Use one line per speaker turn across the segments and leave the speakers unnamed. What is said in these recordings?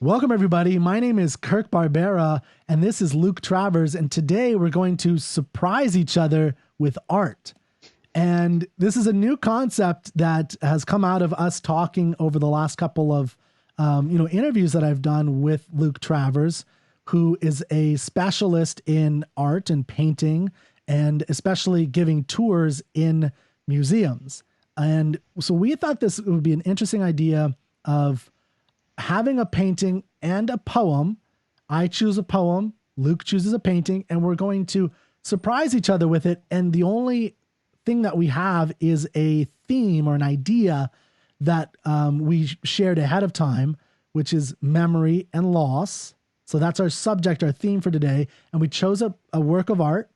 Welcome, everybody. My name is Kirk Barbera, and this is Luc Travers. And today we're going to surprise each other with art. And this is a new concept that has come out of us talking over the last couple of interviews that I've done with Luc Travers, who is a specialist in art and painting, and especially giving tours in museums. And so we thought this would be an interesting idea of having a painting and a poem. I choose a poem, Luc chooses a painting, and we're going to surprise each other with it. And the only thing that we have is a theme or an idea that we shared ahead of time, which is memory and loss. So that's our subject, our theme for today. And we chose a work of art,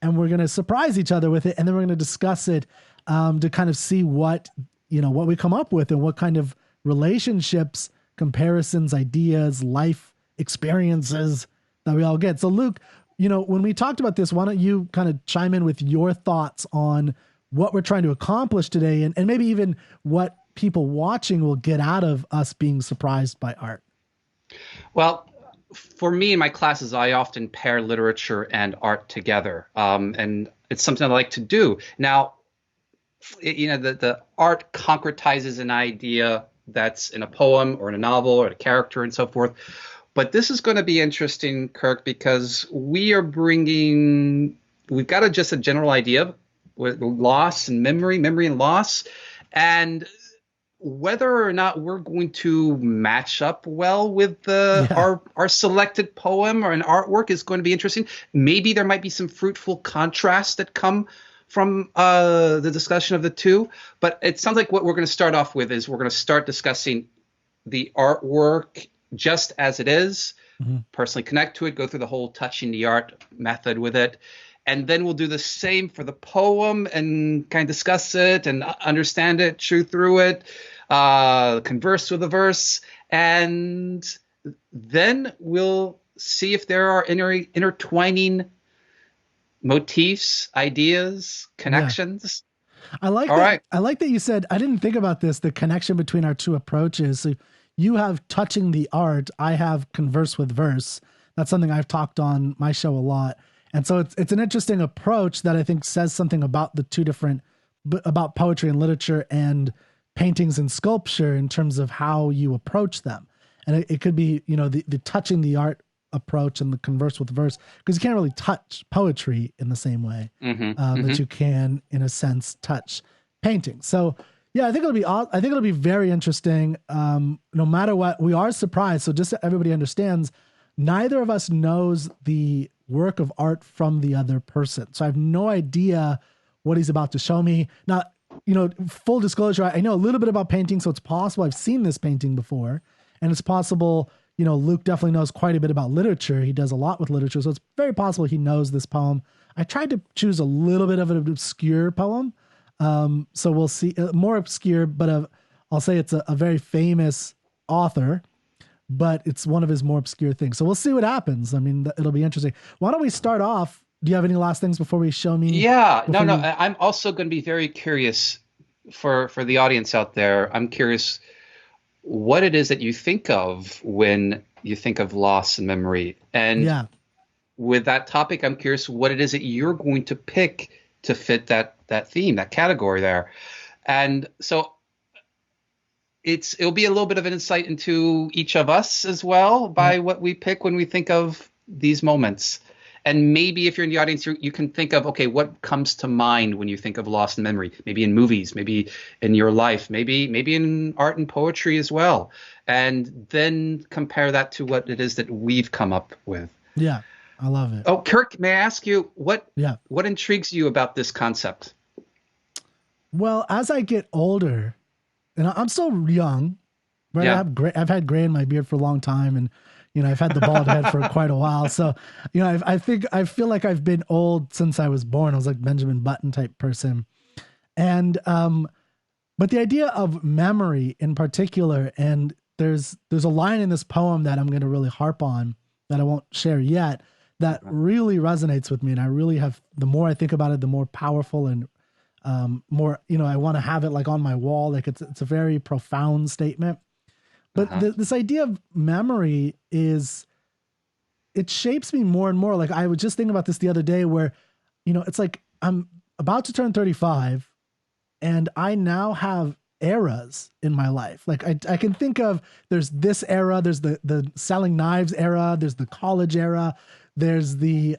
and we're going to surprise each other with it. And then we're going to discuss it to kind of see what we come up with and what kind of relationships, comparisons, ideas, life experiences that we all get. So Luc, when we talked about this, why don't you kind of chime in with your thoughts on what we're trying to accomplish today, and maybe even what people watching will get out of us being surprised by art?
Well, for me in my classes, I often pair literature and art together, and it's something I like to do. Now, the art concretizes an idea that's in a poem or in a novel or a character and so forth. But this is going to be interesting, Kirk, because we've got just a general idea with loss and memory and loss, and whether or not we're going to match up well with our selected poem or an artwork is going to be interesting. Maybe there might be some fruitful contrasts that come from the discussion of the two, but it sounds like what we're going to start off with is we're going to start discussing the artwork just as it is, personally connect to it, go through the whole touching the art method with it, and then we'll do the same for the poem and kind of discuss it and understand it, chew through it, converse with the verse, and then we'll see if there are intertwining motifs, ideas, connections.
Yeah. I like
All
that.
right.
I like that you said, I didn't think about this, the connection between our two approaches. So you have touching the art. I have converse with verse. That's something I've talked on my show a lot. And so it's an interesting approach that I think says something about the two different, about poetry and literature and paintings and sculpture in terms of how you approach them. And it could be, the touching the art approach and the converse with verse, because you can't really touch poetry in the same way that you can, in a sense, touch painting. So yeah, I think it'll be very interesting. No matter what, we are surprised. So just so everybody understands, neither of us knows the work of art from the other person. So I have no idea what he's about to show me. Now, full disclosure, I know a little bit about painting, so it's possible I've seen this painting before, and it's possible Luc definitely knows quite a bit about literature. He does a lot with literature, so it's very possible he knows this poem. I tried to choose a little bit of an obscure poem. So we'll see, more obscure, but I'll say it's a very famous author, but it's one of his more obscure things. So we'll see what happens. I mean, it'll be interesting. Why don't we start off? Do you have any last things before we show me?
Yeah, no. I'm also going to be very curious for the audience out there. I'm curious what it is that you think of when you think of loss and memory. And with that topic, I'm curious what it is that you're going to pick to fit that theme, that category there. And so it'll be a little bit of an insight into each of us as well by what we pick when we think of these moments. And maybe if you're in the audience, you can think of, okay, what comes to mind when you think of loss and memory? Maybe in movies, maybe in your life, maybe in art and poetry as well. And then compare that to what it is that we've come up with.
Yeah, I love it.
Oh, Kirk, may I ask you, what intrigues you about this concept?
Well, as I get older, and I'm still young, right?
Yeah.
I've had gray in my beard for a long time, and I've had the bald head for quite a while. So, I feel like I've been old since I was born. I was like Benjamin Button type person. And, but the idea of memory in particular, and there's a line in this poem that I'm going to really harp on that I won't share yet, that really resonates with me. And I really have, the more I think about it, the more powerful and more, I want to have it like on my wall. Like it's a very profound statement. But this idea of memory it shapes me more and more. Like I was just thinking about this the other day where, it's like I'm about to turn 35 and I now have eras in my life. Like I can think of, there's this era, there's the selling knives era, there's the college era, there's the,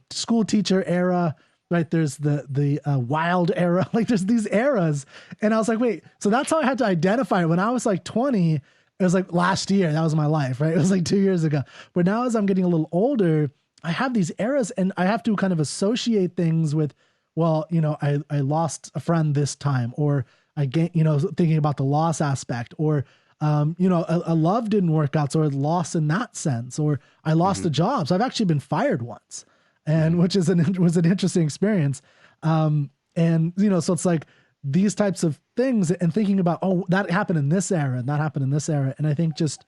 school teacher era, right? There's the wild era. Like there's these eras. And I was like, wait, so that's how I had to identify it. When I was like 20, it was like last year, that was my life, right? It was like 2 years ago. But now as I'm getting a little older, I have these eras and I have to kind of associate things with, well, I lost a friend this time, or I get, thinking about the loss aspect, or, a love didn't work out. So I lost in that sense, or I lost a job. So I've actually been fired once, and which was an interesting experience. So it's like these types of things and thinking about, oh, that happened in this era and that happened in this era. And I think just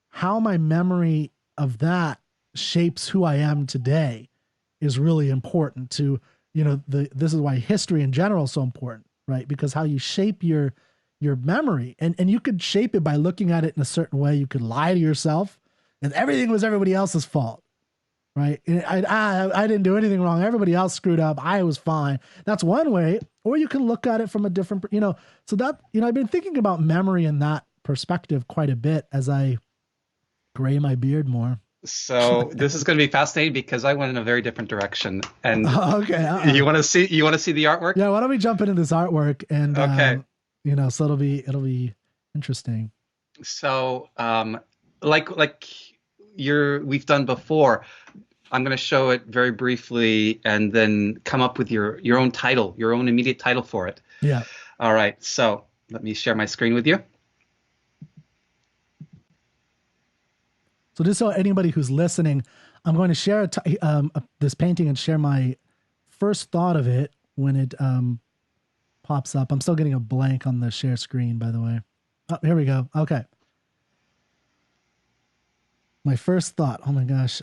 how my memory of that shapes who I am today is really important to, this is why history in general is so important, right? Because how you shape your memory, and you could shape it by looking at it in a certain way. You could lie to yourself and everything was everybody else's fault, right? And I didn't do anything wrong. Everybody else screwed up. I was fine. That's one way. Or you can look at it from a different, so that, I've been thinking about memory in that perspective quite a bit as I gray my beard more.
So this is going to be fascinating because I went in a very different direction. And
okay,
you want to see the artwork?
Yeah, why don't we jump into this artwork and
okay,
so it'll be interesting.
So like we've done before, I'm going to show it very briefly and then come up with your own title, your own immediate title for it.
Yeah.
All right. So let me share my screen with you.
So just so anybody who's listening, I'm going to share this painting and share my first thought of it when it pops up. I'm still getting a blank on the share screen, by the way. Oh, here we go. Okay. My first thought. Oh my gosh.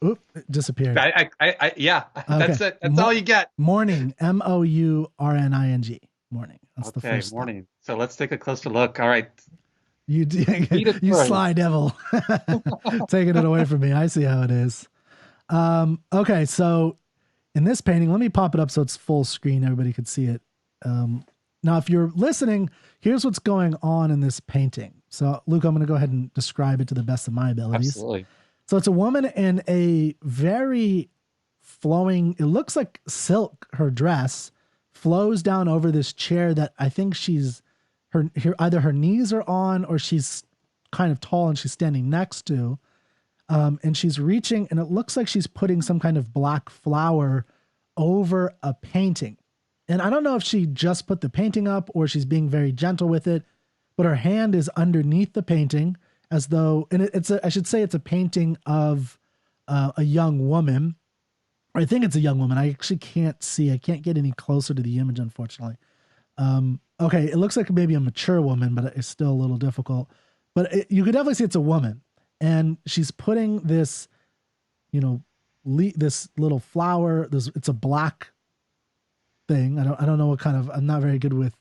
It disappeared.
Yeah.
Okay.
That's it. That's all you get.
Morning. Mourning. Morning. That's the first
morning. So let's take a closer look. All right.
You sly devil. Taking it away from me. I see how it is. Okay, so in this painting, let me pop it up so it's full screen. Everybody could see it. Now, if you're listening, here's what's going on in this painting. So, Luke, I'm going to go ahead and describe it to the best of my abilities.
Absolutely.
So it's a woman in a very flowing, it looks like silk, her dress flows down over this chair that I think either her knees are on or she's kind of tall and she's standing next to. And she's reaching, and it looks like she's putting some kind of black flower over a painting. And I don't know if she just put the painting up or she's being very gentle with it, but her hand is underneath the painting as though, and I should say it's a painting of a young woman. I think it's a young woman. I actually can't see. I can't get any closer to the image, unfortunately. Okay, it looks like maybe a mature woman, but it's still a little difficult. But you could definitely see it's a woman. And she's putting this, this little flower. It's a black thing. I don't know what kind of. I'm not very good with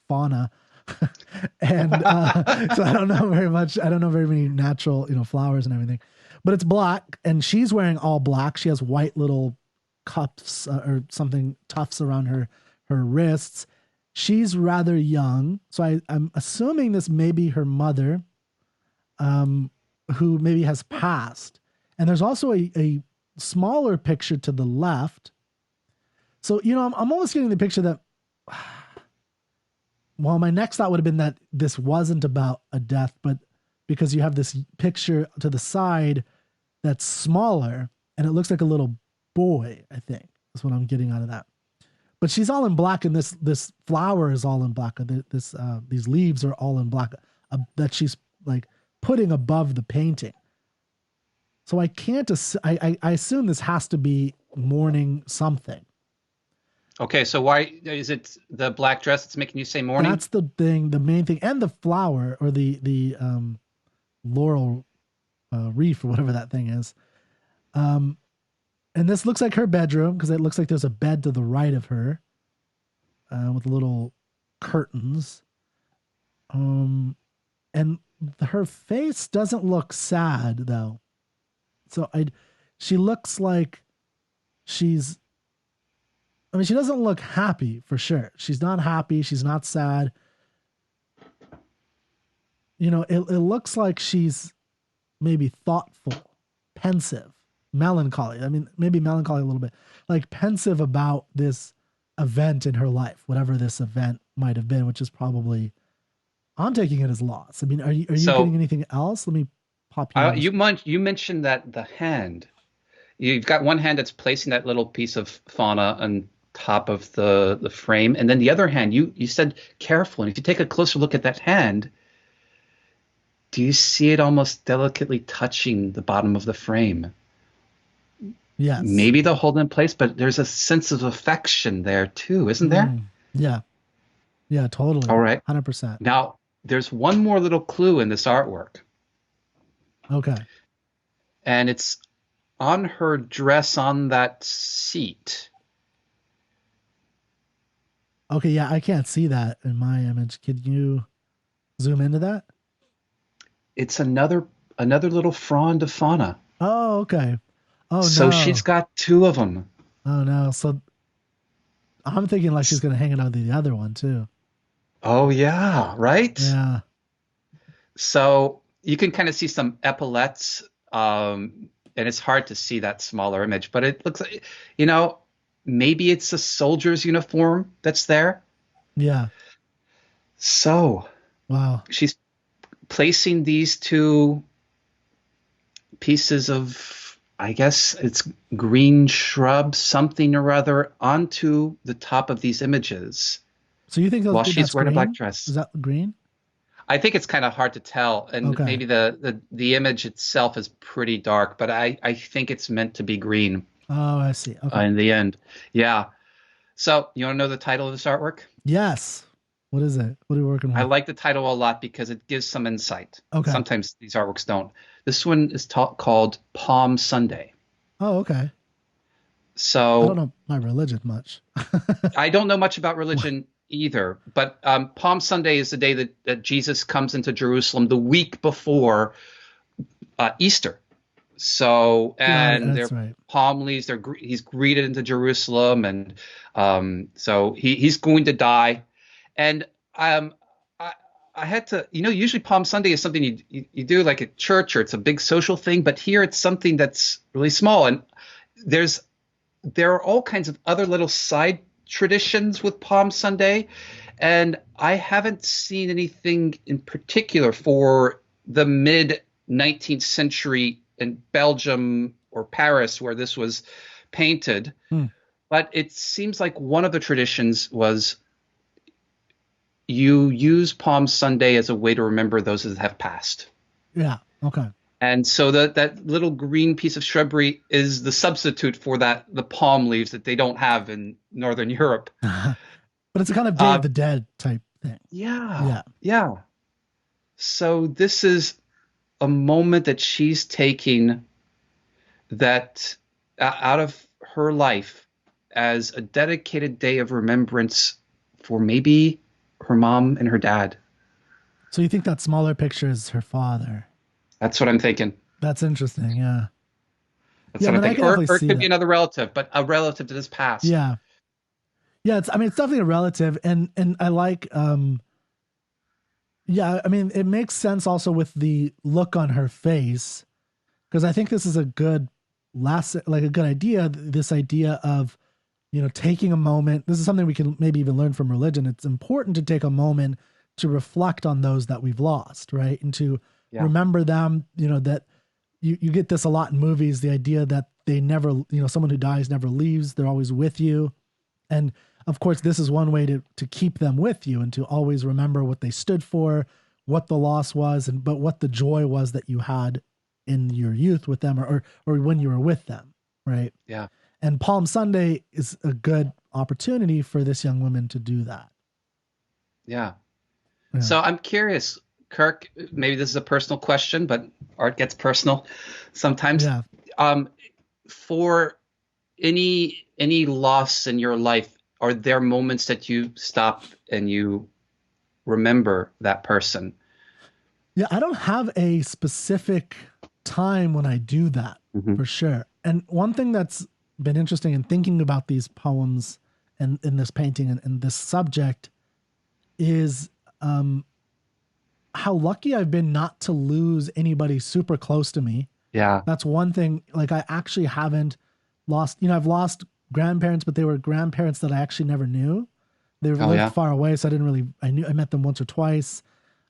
fauna, and so I don't know very much. I don't know very many natural, flowers and everything. But it's black, and she's wearing all black. She has white little cuffs or something, tufts around her wrists. She's rather young, so I'm assuming this may be her mother, who maybe has passed. And there's also a smaller picture to the left. So, I'm almost getting the picture that, well, my next thought would have been that this wasn't about a death, but because you have this picture to the side that's smaller, and it looks like a little boy, I think, is what I'm getting out of that. But she's all in black, and this flower is all in black. These leaves are all in black that she's like putting above the painting. So I can't. I assume this has to be mourning something.
Okay, so why is it the black dress that's making you say mourning?
That's the thing, the main thing, and the flower or the laurel wreath or whatever that thing is. And this looks like her bedroom because it looks like there's a bed to the right of her with little curtains. Um, and her face doesn't look sad though. So she looks like she's. I mean, she doesn't look happy for sure. She's not happy. She's not sad. It looks like she's maybe thoughtful, pensive, melancholy. I mean, maybe melancholy a little bit, like pensive about this event in her life, whatever this event might have been, which is probably, I'm taking it as loss. I mean, are you getting
So
anything else? Let me pop you on this.
you mentioned that the hand. You've got one hand that's placing that little piece of fauna on top of the frame, and then the other hand, you said careful. And if you take a closer look at that hand, do you see it almost delicately touching the bottom of the frame?
Yes.
Maybe they'll hold it in place, but there's a sense of affection there too, isn't there?
Yeah. Yeah, totally.
All right.
100%.
Now, there's one more little clue in this artwork,
Okay.
and it's on her dress on that seat.
Okay, yeah, I can't see that in my image. Could you zoom into that?
It's another little frond of fauna.
Oh, okay. Oh
So
no.
she's got two of them.
Oh no. So I'm thinking like she's gonna hang it on the other one too.
Oh yeah, right?
Yeah.
So you can kind of see some epaulets, and it's hard to see that smaller image, but it looks like, maybe it's a soldier's uniform that's there.
Yeah.
So
Wow.
she's placing these two pieces of, I guess it's green shrub, something or other, onto the top of these images
So you think
while she's
that's
wearing a black
green? Is
dress.
that green?
I think it's kind of hard to tell, and
Okay.
maybe the image itself is pretty dark, but I think it's meant to be green
Oh, I see. Okay.
in the end. Yeah. So you want to know the title of this artwork?
Yes. What is it? What are we working
I
with?
like the title a lot because it gives some insight.
Okay.
Sometimes these artworks don't. This one is called Palm Sunday.
Oh, okay. I don't
So
know my religion much.
I don't know much about religion either, but Palm Sunday is the day that Jesus comes into Jerusalem the week before Easter. So,
Right,
and
that's
they're
right.
palm leaves. He's greeted into Jerusalem, and so he's going to die. And I, I had to, usually Palm Sunday is something you do like at church, or it's a big social thing, but here it's something that's really small. And there's there are all kinds of other little side traditions with Palm Sunday, and I haven't seen anything in particular for the mid 19th century in Belgium or Paris where this was painted.
Hmm.
But it seems like one of the traditions was you use Palm Sunday as a way to remember those that have passed.
Yeah. Okay.
And so that little green piece of shrubbery is the substitute for the palm leaves that they don't have in Northern Europe.
But it's a kind of Day of
Uh,
the Dead type thing.
yeah,
Yeah.
yeah. So this is a moment that she's taking that out of her life as a dedicated day of remembrance for maybe her mom and her dad.
So you think that smaller picture is her father?
That's what I'm thinking.
That's interesting. Yeah.
That's
Yeah. I
what I'm
mean, I
thinking.
can definitely
Or it
see
could be
that.
another relative, but a relative that has passed.
Yeah. Yeah. I mean, it's definitely a relative, and I like. Yeah. I mean, it makes sense also with the look on her face, because I think this is a good like a good idea. This idea of taking a moment. This is something we can maybe even learn from religion. It's important to take a moment to reflect on those that we've lost, right? And to
Yeah.
remember them, that you get this a lot in movies, the idea that they never, someone who dies never leaves. They're always with you. And of course, this is one way to keep them with you and to always remember what they stood for, what the loss was, but what the joy was that you had in your youth with them, or when you were with them, right?
Yeah.
And Palm Sunday is a good opportunity for this young woman to do that.
Yeah.
Yeah.
So I'm curious, Kirk, maybe this is a personal question, but art gets personal sometimes.
Yeah.
For any loss in your life, are there moments that you stop and you remember that person.
Yeah, I don't have a specific time when I do that
Hmm.
for sure. And one thing that's been interesting in thinking about these poems and in this painting and this subject is um, how lucky I've been not to lose anybody super close to me.
Yeah.
That's one thing. Like I actually haven't lost, you know, I've lost grandparents, but they were grandparents that I actually never knew. They
Oh
lived
yeah.
far away, so I met them once or twice.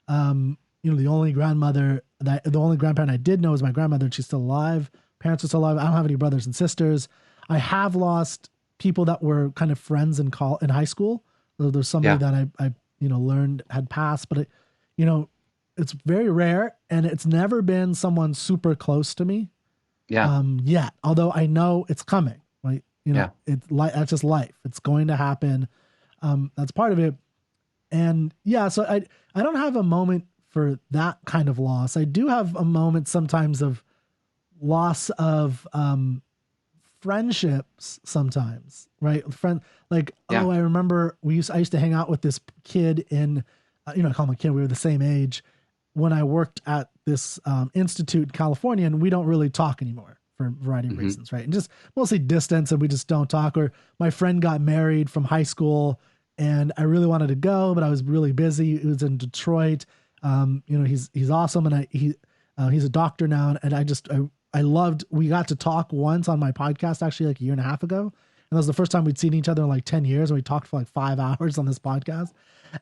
You know, the only the only grandparent I did know is my grandmother, and she's still alive. Parents are still alive. I don't have any brothers and sisters. I have lost people that were kind of friends in high school. There's somebody
Yeah.
that I you know learned had passed, but you know, it's very rare, and it's never been someone super close to me
Yeah.
yet. Although I know it's coming. Like you
Yeah.
know, it's like that's just life. It's going to happen. That's part of it. And yeah, so I don't have a moment for that kind of loss. I do have a moment sometimes of loss of friendships sometimes, right? Like,
Yeah.
oh, I remember I used to hang out with this kid in you know, I call him a kid, we were the same age when I worked at this institute in California, and we don't really talk anymore for a variety of
Hmm.
reasons, right? And just mostly distance, and we just don't talk. Or my friend got married from high school, and I really wanted to go, but I was really busy. It was in Detroit. You know, he's awesome, and he's a doctor now, and I loved. We got to talk once on my podcast, actually, like a year and a half ago, and that was the first time we'd seen each other in like 10 years, and we talked for like 5 hours on this podcast,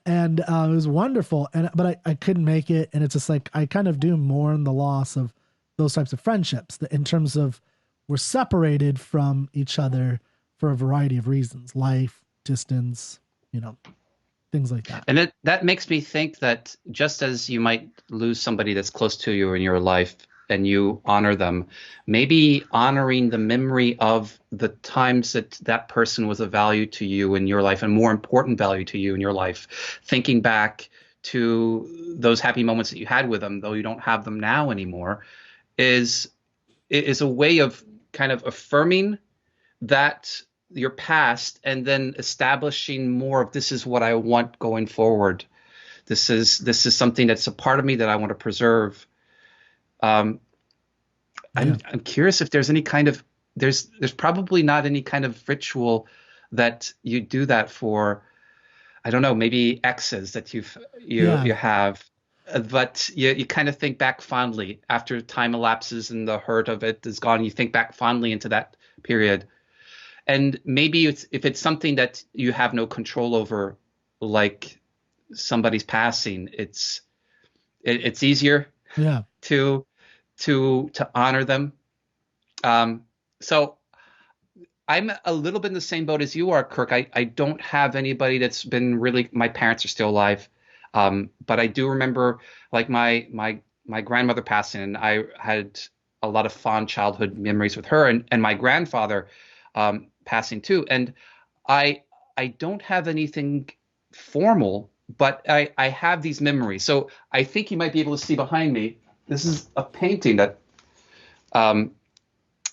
and it was wonderful. But I couldn't make it, and it's just like I kind of do mourn the loss of those types of friendships that in terms of we're separated from each other for a variety of reasons, life, distance, you know, things like that.
And that makes me think that just as you might lose somebody that's close to you in your life and you honor them, maybe honoring the memory of the times that that person was of value to you in your life and more important value to you in your life, thinking back to those happy moments that you had with them, though you don't have them now anymore, is is a way of kind of affirming that your past and then establishing more of this is what I want going forward. This is something that's a part of me that I want to preserve. Um,
Yeah.
I'm curious if there's any kind of there's probably not any kind of ritual that you do that for. I don't know, maybe exes that you
Yeah.
have, but you kind of think back fondly after time elapses and the hurt of it is gone. You think back fondly into that period. And maybe if it's something that you have no control over, like somebody's passing, it's easier
Yeah.
to to honor them. Um, so I'm a little bit in the same boat as you are, Kirk. I don't have anybody that's been really. My parents are still alive, but I do remember like my grandmother passing, and I had a lot of fond childhood memories with her, and my grandfather passing too. And I I don't have anything formal, but I have these memories. So I think you might be able to see behind me. This is a painting that um,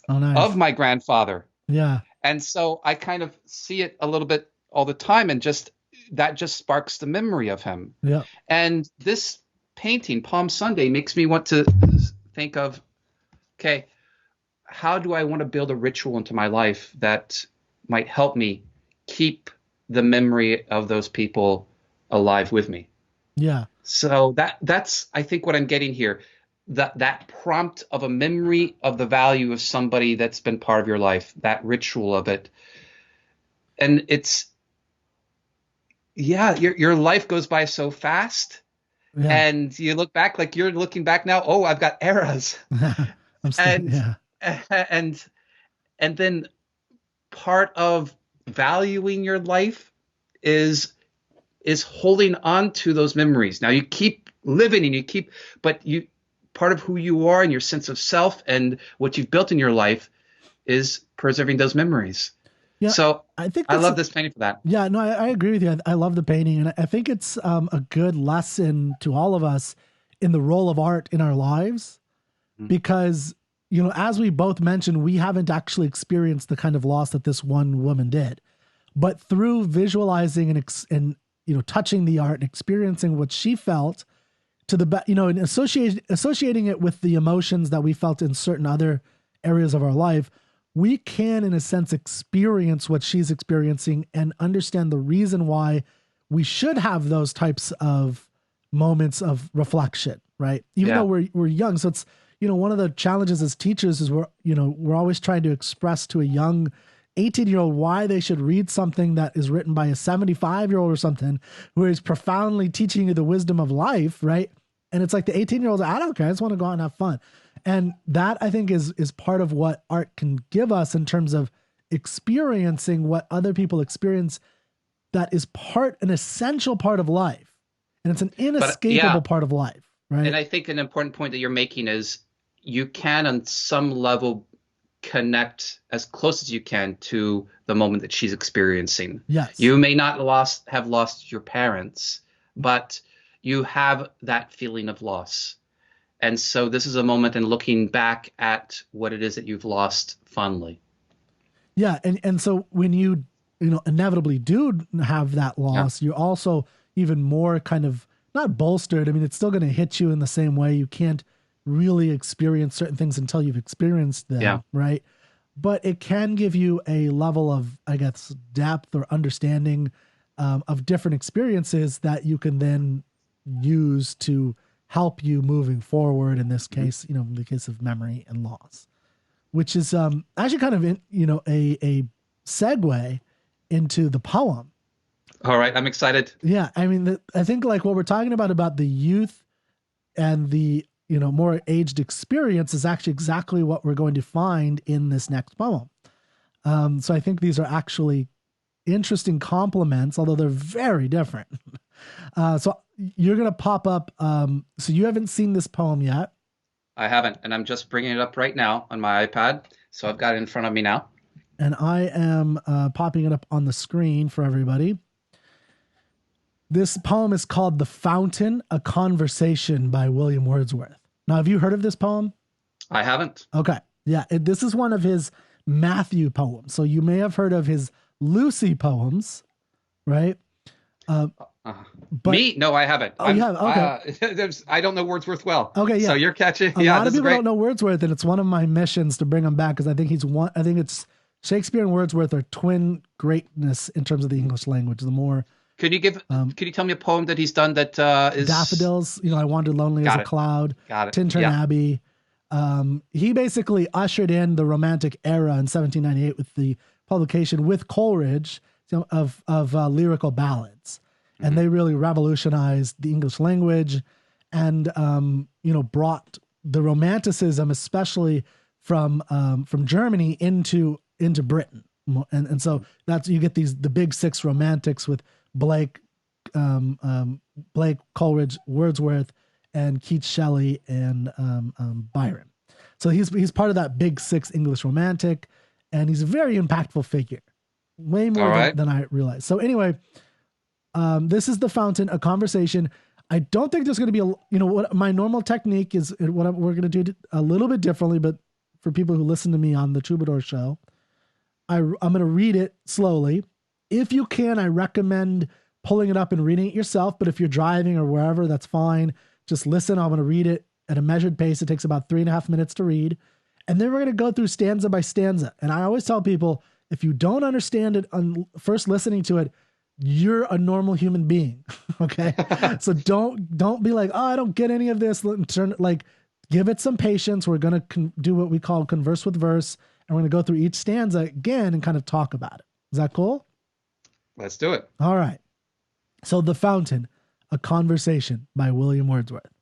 Oh,
of
nice.
my grandfather.
Yeah.
And so I kind of see it a little bit all the time, and just that just sparks the memory of him.
Yeah.
And this painting, Palm Sunday, makes me want to think of, okay, how do I want to build a ritual into my life that might help me keep the memory of those people alive with me?
Yeah.
So that's I think what I'm getting here. That prompt of a memory of the value of somebody that's been part of your life, that ritual of it. And it's yeah, your life goes by so fast,
Yeah.
and you look back like you're looking back now, oh, I've got eras.
I'm still,
And
yeah.
and and then part of valuing your life is holding on to those memories. Now you keep living and you keep, but you part of who you are and your sense of self and what you've built in your life is preserving those memories.
Yeah.
So
I think
I
that's,
love this painting for that.
yeah, no, I agree with you. I love the painting. And I think it's a good lesson to all of us in the role of art in our lives
Mm.
because, you know, as we both mentioned, we haven't actually experienced the kind of loss that this one woman did. But through visualizing and touching the art and experiencing what she felt to the and associating it with the emotions that we felt in certain other areas of our life, we can, in a sense, experience what she's experiencing and understand the reason why we should have those types of moments of reflection, right? Even though we're young. So it's, one of the challenges as teachers is we're always trying to express to a young 18-year-old why they should read something that is written by a 75-year-old or something who is profoundly teaching you the wisdom of life, right? And it's like the 18-year-old, I don't care, I just want to go out and have fun. And that, I think, is part of what art can give us in terms of experiencing what other people experience that is an essential part of life. And it's an inescapable part of life, right?
And I think an important point that you're making is you can, on some level, connect as close as you can to the moment that she's experiencing.
Yes.
You may not have lost your parents, but you have that feeling of loss. And so this is a moment in looking back at what it is that you've lost fondly.
Yeah. And so when you inevitably do have that loss, you're also even more kind of not bolstered. I mean, it's still going to hit you in the same way. You can't really experience certain things until you've experienced them, right? But it can give you a level of, I guess, depth or understanding of different experiences that you can then use to help you moving forward. In this case, in the case of memory and loss, which is actually kind of a segue into the poem.
All right, I'm excited.
Yeah, I mean, I think like what we're talking about the youth and the more aged experience is actually exactly what we're going to find in this next poem. So I think these are actually interesting complements, although they're very different. So you're going to pop up. So you haven't seen this poem yet.
I haven't, and I'm just bringing it up right now on my iPad. So I've got it in front of me now.
And I am popping it up on the screen for everybody. This poem is called The Fountain, a Conversation by William Wordsworth. Now, have you heard of this poem?
I haven't.
Okay. Yeah. This is one of his Matthew poems. So you may have heard of his Lucy poems, right?
Me? No, I haven't.
Oh, you have? Okay.
I don't know Wordsworth well.
Okay, yeah.
So you're catching.
A lot of people don't know Wordsworth, and it's one of my missions to bring him back because I think I think it's Shakespeare and Wordsworth are twin greatness in terms of the English language. The more.
Could you tell me a poem that he's done that is
Daffodils? I Wandered Lonely as a Cloud.
Got it.
Tintern Abbey. He basically ushered in the Romantic era in 1798 with the publication with Coleridge of lyrical ballads, and they really revolutionized the English language, and brought the Romanticism, especially from Germany, into Britain, and so that's you get the big six Romantics with Blake, Coleridge, Wordsworth, and Keats, Shelley, and Byron. So he's part of that big six English Romantic, and he's a very impactful figure, way more than I realized. So anyway, this is The Fountain, a conversation. I don't think there's going to be what my normal technique is. We're going to do a little bit differently, but for people who listen to me on the Troubadour Show, I'm going to read it slowly. If you can, I recommend pulling it up and reading it yourself. But if you're driving or wherever, that's fine. Just listen. I'm going to read it at a measured pace. It takes about 3.5 minutes to read. And then we're going to go through stanza by stanza. And I always tell people, if you don't understand it on first listening to it, you're a normal human being. Okay. So don't be like, oh, I don't get any of this. Give it some patience. We're going to do what we call converse with verse. And we're going to go through each stanza again and kind of talk about it. Is that cool?
Let's do it.
All right. So The Fountain, a Conversation by William Wordsworth.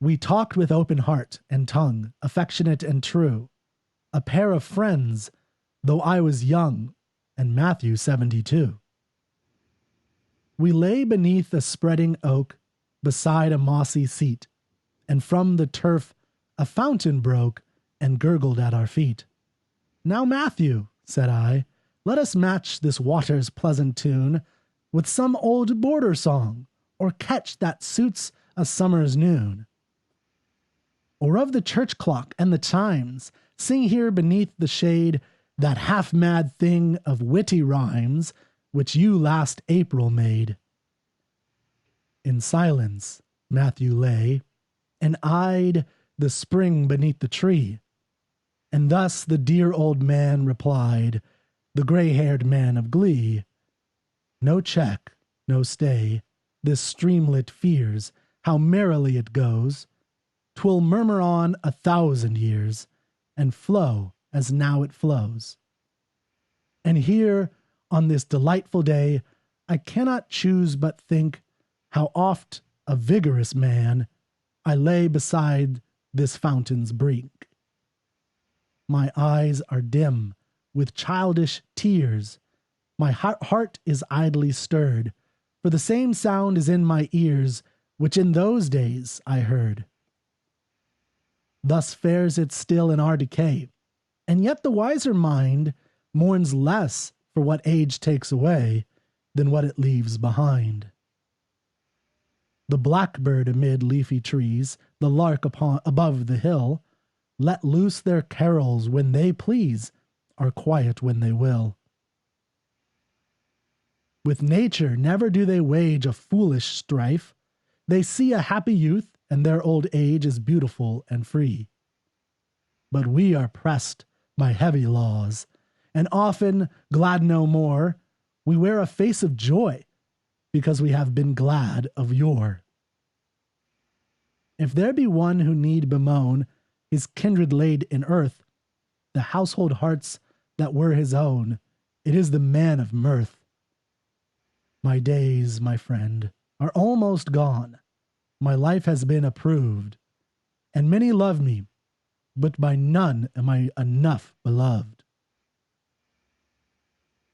We talked with open heart and tongue, affectionate and true, a pair of friends, though I was young, and Matthew 72. We lay beneath a spreading oak, beside a mossy seat, and from the turf a fountain broke and gurgled at our feet. Now, Matthew, said I, let us match this water's pleasant tune with some old border song, or catch that suits a summer's noon. Or of the church clock and the chimes, sing here beneath the shade that half-mad thing of witty rhymes, which you last April made. In silence, Matthew lay and eyed the spring beneath the tree. And thus the dear old man replied, the gray-haired man of glee, no check, no stay, this streamlet fears how merrily it goes. 'Twill murmur on 1,000 years, and flow as now it flows. And here, on this delightful day, I cannot choose but think how oft a vigorous man I lay beside this fountain's brink. My eyes are dim with childish tears, my heart is idly stirred, for the same sound is in my ears which in those days I heard. Thus fares it still in our decay, and yet the wiser mind mourns less for what age takes away than what it leaves behind. The blackbird amid leafy trees, the lark above the hill, let loose their carols when they please, are quiet when they will. With nature never do they wage a foolish strife. They see a happy youth, and their old age is beautiful and free. But we are pressed by heavy laws, and often, glad no more, we wear a face of joy, because we have been glad of yore. If there be one who need bemoan his kindred laid in earth, the household hearts that were his own, it is the man of mirth. My days, my friend, are almost gone. My life has been approved, and many love me, but by none am I enough beloved.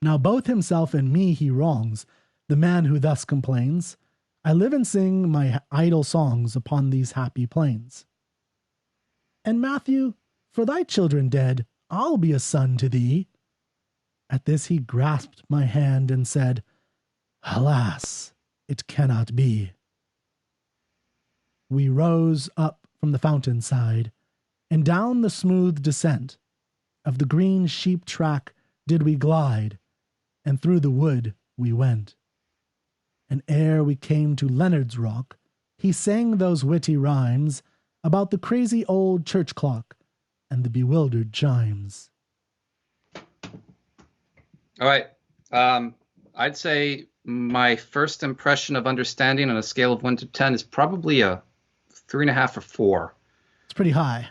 Now both himself and me he wrongs, the man who thus complains. I live and sing my idle songs upon these happy plains. And Matthew, for thy children dead, I'll be a son to thee. At this he grasped my hand and said, alas, it cannot be. We rose up from the fountain side, and down the smooth descent of the green sheep track did we glide, and through the wood we went. And ere we came to Leonard's Rock, he sang those witty rhymes about the crazy old church clock and the bewildered chimes.
All right. I'd say my first impression of understanding on a scale of 1 to 10 is probably a 3.5 or 4.
It's pretty high.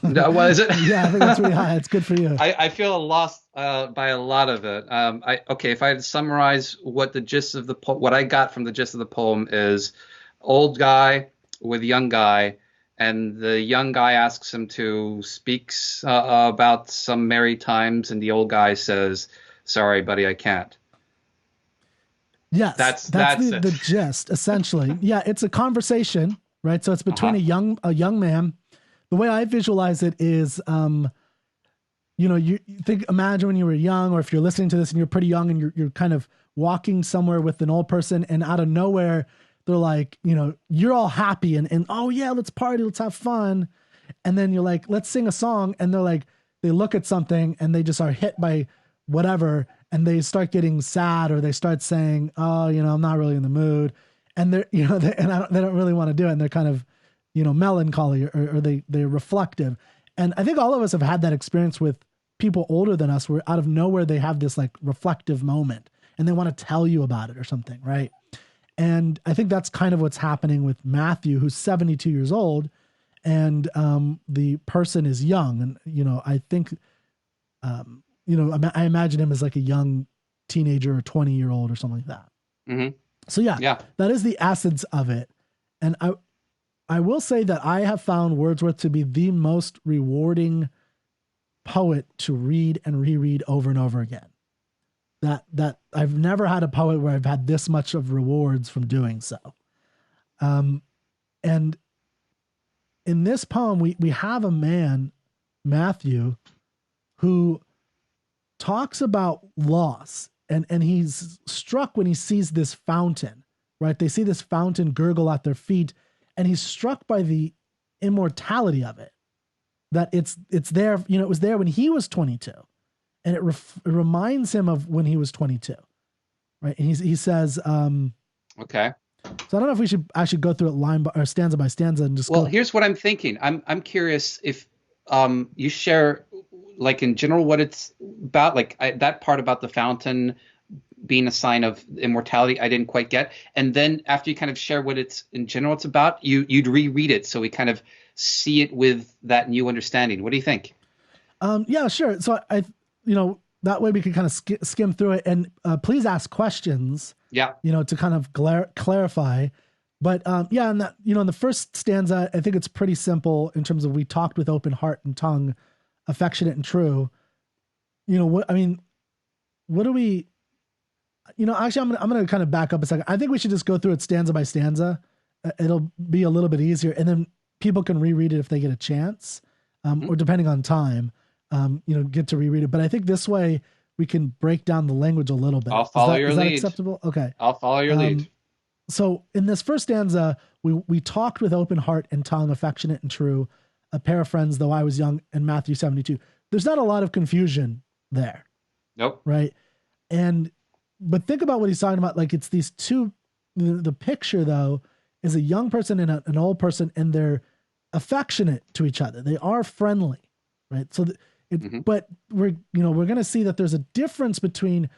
No, what is it?
Yeah, I think that's pretty high. It's good for you.
I feel lost by a lot of it. If I had to summarize what the gist of the what I got from the gist of the poem is, old guy with young guy, and the young guy asks him to speak about some merry times, and the old guy says, "Sorry, buddy, I can't."
Yes, that's
it.
The gist, essentially. Yeah, it's a conversation, right? So it's between a young man. The way I visualize it is, you imagine when you were young, or if you're listening to this and you're pretty young and you're kind of walking somewhere with an old person, and out of nowhere, they're like, you're all happy and oh yeah, let's party, let's have fun. And then you're like, let's sing a song. And they're like, they look at something and they just are hit by whatever. And they start getting sad, or they start saying, oh, I'm not really in the mood. And they're, they don't really want to do it. And they're kind of, melancholy, or they're reflective. And I think all of us have had that experience with people older than us, where out of nowhere, they have this like reflective moment and they want to tell you about it or something. Right. And I think that's kind of what's happening with Matthew, who's 72 years old, and the person is young. And, I think, I imagine him as like a young teenager or 20-year-old or something like that.
Mm-hmm.
So yeah, that is the essence of it. And I will say that I have found Wordsworth to be the most rewarding poet to read and reread over and over again. That I've never had a poet where I've had this much of rewards from doing so. And in this poem, we have a man, Matthew, who talks about loss, and he's struck when he sees this fountain, right? They see this fountain gurgle at their feet, and he's struck by the immortality of it, that it's there, it was there when he was 22, and it reminds him of when he was 22. right? And he says,
Okay.
so I don't know if I should go through it line by, or stanza by stanza and just
Well,
go.
here's what I'm thinking. I'm curious if you share, like, in general what it's about, like that part about the fountain being a sign of immortality I didn't quite get. And then after you kind of share what it's in general it's about, you'd reread it so we kind of see it with that new understanding. What do you think?
Yeah, sure. So that way we can kind of skim through it, and please ask questions,
Yeah.
to kind of clarify. But yeah, and that, in the first stanza, I think it's pretty simple in terms of we talked with open heart and tongue, affectionate and true. What I mean, what do we? Actually, I'm gonna kind of back up a second. I think we should just go through it stanza by stanza. It'll be a little bit easier, and then people can reread it if they get a chance, or depending on time, get to reread it. But I think this way we can break down the language a little bit.
I'll follow your
is that
lead.
acceptable? Okay.
I'll follow your lead.
So in this first stanza, we talked with open heart and tongue, affectionate and true, a pair of friends, though I was young, in Matthew 72. There's not a lot of confusion there.
Nope.
Right. But think about what he's talking about. Like, it's these two, the picture though is a young person and an old person, and they're affectionate to each other. They are friendly. Right. So but we're going to see that there's a difference between,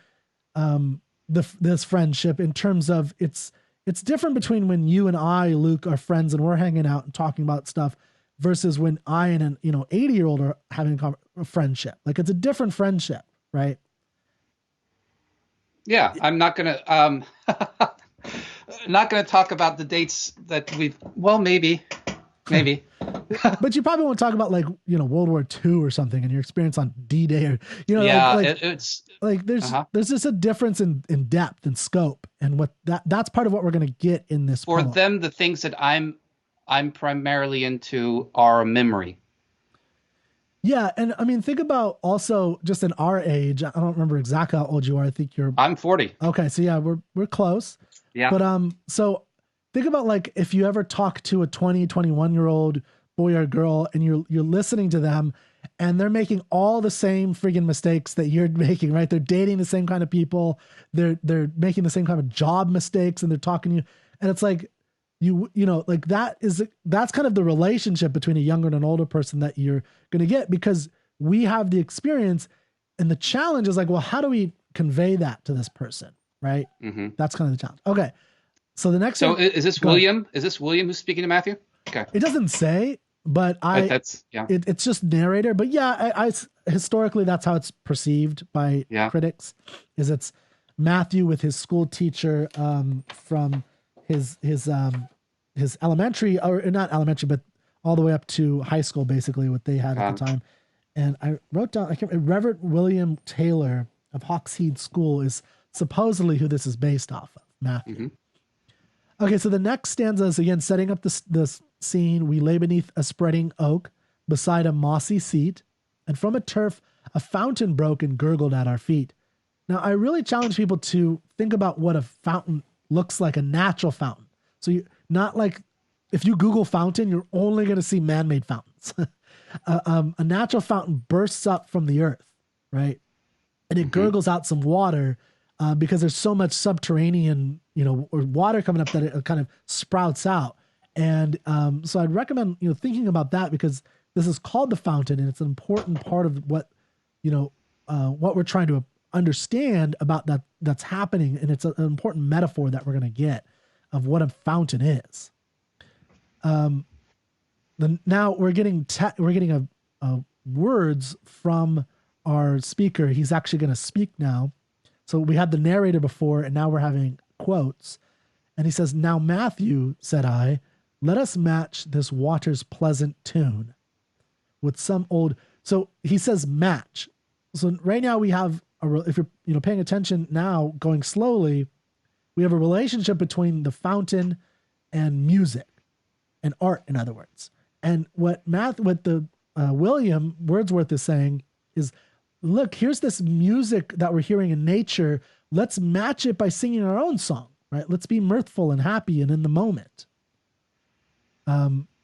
this friendship in terms of it's different between when you and I, Luke, are friends and we're hanging out and talking about stuff versus when I and an 80-year-old are having a friendship. Like, it's a different friendship, right?
Yeah, I'm not gonna not gonna talk about the dates that maybe.
But you probably won't talk about, like, World War II or something and your experience on D-Day, or
it's
like there's just a difference in depth and scope, and that's part of what we're going to get in this
for
poem.
them. The things that I'm primarily into are memory.
Yeah, and I mean, think about also just in our age. I don't remember exactly how old you are. I think
I'm 40.
Okay, so yeah, we're close.
Yeah.
But so think about, like, if you ever talk to a 21-year-old boy or girl and you're listening to them and they're making all the same friggin' mistakes that you're making, right? They're dating the same kind of people. They're making the same kind of job mistakes, and they're talking to you. And it's like, like that's kind of the relationship between a younger and an older person that you're going to get, because we have the experience, and the challenge is like, well, how do we convey that to this person? Right.
Mm-hmm.
That's kind of the challenge. Okay. So the next.
So is this William? Is this William who's speaking to Matthew? Okay.
It doesn't say, but it's just narrator. But yeah, I historically that's how it's perceived by critics. Is it's Matthew with his school teacher from his elementary, or not elementary, but all the way up to high school, basically what they had at the time. And I wrote down, Reverend William Taylor of Hawkshead School is supposedly who this is based off of, Matthew. Mm-hmm. Okay, so the next stanza is again setting up this scene. We lay beneath a spreading oak beside a mossy seat, and from a turf a fountain broke and gurgled at our feet. Now, I really challenge people to think about what a fountain looks like, a natural fountain. So not like, if you Google fountain, you're only going to see man-made fountains. A natural fountain bursts up from the earth, right? And it gurgles out some water because there's so much subterranean, or water coming up that it kind of sprouts out. And so I'd recommend, thinking about that, because this is called the fountain, and it's an important part of what we're trying to understand about that's happening. And it's an important metaphor that we're going to get of what a fountain is. Now we're getting a words from our speaker. He's actually going to speak now. So we had the narrator before, and now we're having quotes. And he says, "Now, Matthew," said I, "let us match this water's pleasant tune with some old." So he says match. So right now we have if you're paying attention now, going slowly, we have a relationship between the fountain and music and art, in other words. And what William Wordsworth is saying is, look, here's this music that we're hearing in nature. Let's match it by singing our own song, right? Let's be mirthful and happy and in the moment.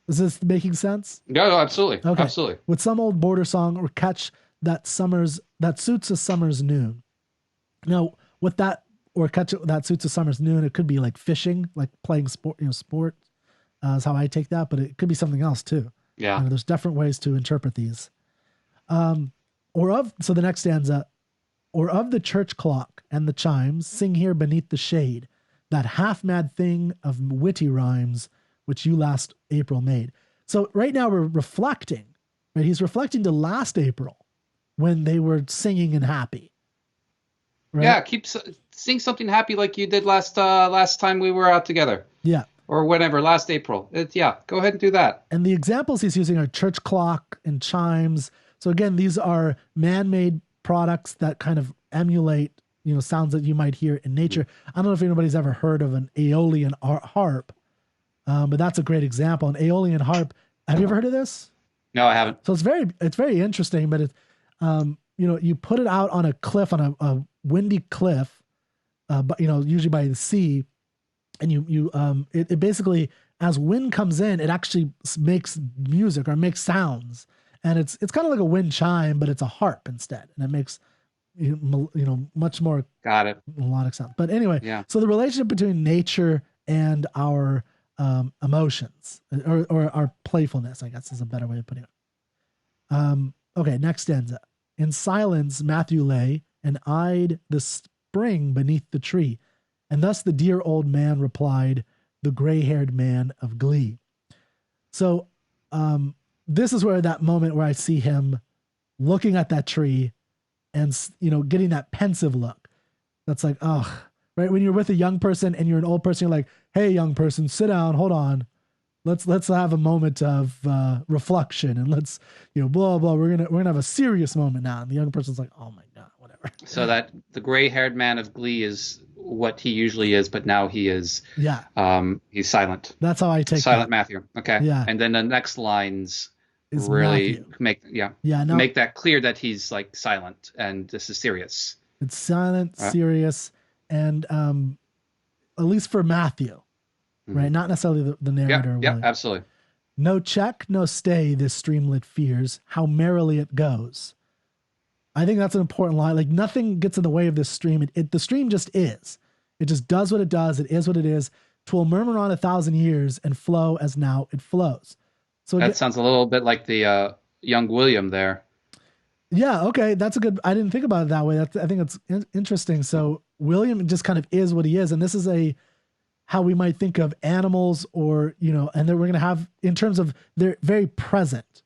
Is this making sense?
No, absolutely.
Okay.
Absolutely.
With some old border song or catch that suits a summer's noon. Now, what that or catch it that suits a summer's noon. It could be like fishing, like playing sport, sport is how I take that, but it could be something else too.
Yeah.
There's different ways to interpret these. So the next stanza, or of the church clock and the chimes, sing here beneath the shade, that half-mad thing of witty rhymes, which you last April made. So right now we're reflecting, right? He's reflecting to last April when they were singing and happy. Right?
Yeah, sing something happy like you did last time we were out together.
Yeah.
Or whatever, last April. Go ahead and do that.
And the examples he's using are church clock and chimes. So again, these are man-made products that kind of emulate, sounds that you might hear in nature. I don't know if anybody's ever heard of an Aeolian harp, but that's a great example. An Aeolian harp. Have you ever heard of this?
No, I haven't.
So it's very interesting, but it's, you put it out on a cliff, on a windy cliff, but usually by the sea, and it basically, as wind comes in, it actually makes music or makes sounds, and it's kind of like a wind chime, but it's a harp instead, and it makes much more
got it
melodic sound. But anyway,
yeah.
So the relationship between nature and our emotions, or our playfulness, I guess, is a better way of putting it. Okay, next stanza. In silence, Matthew lay and eyed the spring beneath the tree. And thus the dear old man replied, the gray-haired man of glee. So this is where that moment where I see him looking at that tree and, getting that pensive look. That's like, oh, right? When you're with a young person and you're an old person, you're like, hey, young person, sit down, hold on. Let's have a moment of reflection, and let's, blah, blah. We're gonna have a serious moment now. And the young person's like, oh my God, whatever.
So that the gray-haired man of glee is what he usually is, but now he is.
Yeah.
He's silent.
That's how I take
silent
that.
Matthew. Okay.
Yeah.
And then the next lines
Is
really
Matthew.
make that clear that he's like silent and this is serious.
It's silent, serious, and at least for Matthew. Right, not necessarily the narrator.
Yeah, absolutely.
No check, no stay, this streamlet fears, how merrily it goes. I think that's an important line. Like, nothing gets in the way of this stream. The stream just is. It just does what it does. It is what it is. 'Twill murmur on 1,000 years and flow as now it flows. So
that sounds a little bit like the young William there.
Yeah, okay, that's a good. I didn't think about it that way. I think it's interesting. So William just kind of is what he is, and this is how we might think of animals, or and then we're gonna have, in terms of, they're very present,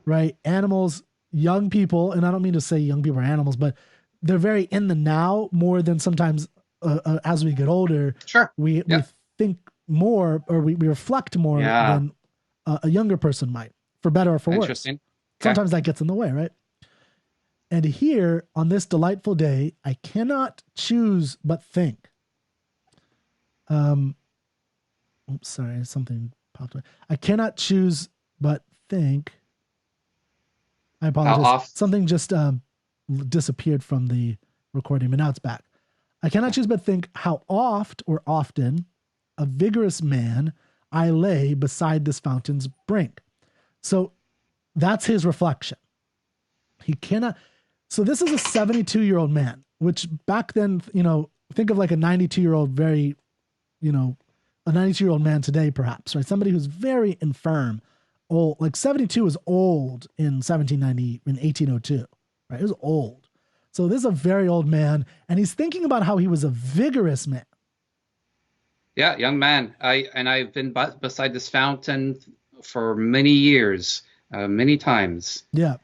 right? Animals, young people, and I don't mean to say young people are animals, but they're very in the now more than sometimes as we get older.
Sure,
we think more, or we reflect more than a younger person might, for better or for worse.
Interesting. Okay.
Sometimes that gets in the way, right? And here, on this delightful day, I cannot choose but think. Oops, sorry, something popped up. I cannot choose but think. I apologize. Something just disappeared from the recording, but now it's back. I cannot choose but think how often a vigorous man I lay beside this fountain's brink. So that's his reflection. He cannot. So this is a 72-year-old man, which back then, think of like a 92-year-old, very, a 92-year-old man today, perhaps, right? Somebody who's very infirm, old. Like 72 is old in 1802, right? It was old. So this is a very old man, and he's thinking about how he was a vigorous man.
Yeah, young man. I've been beside this fountain for many years, many times. Yeah.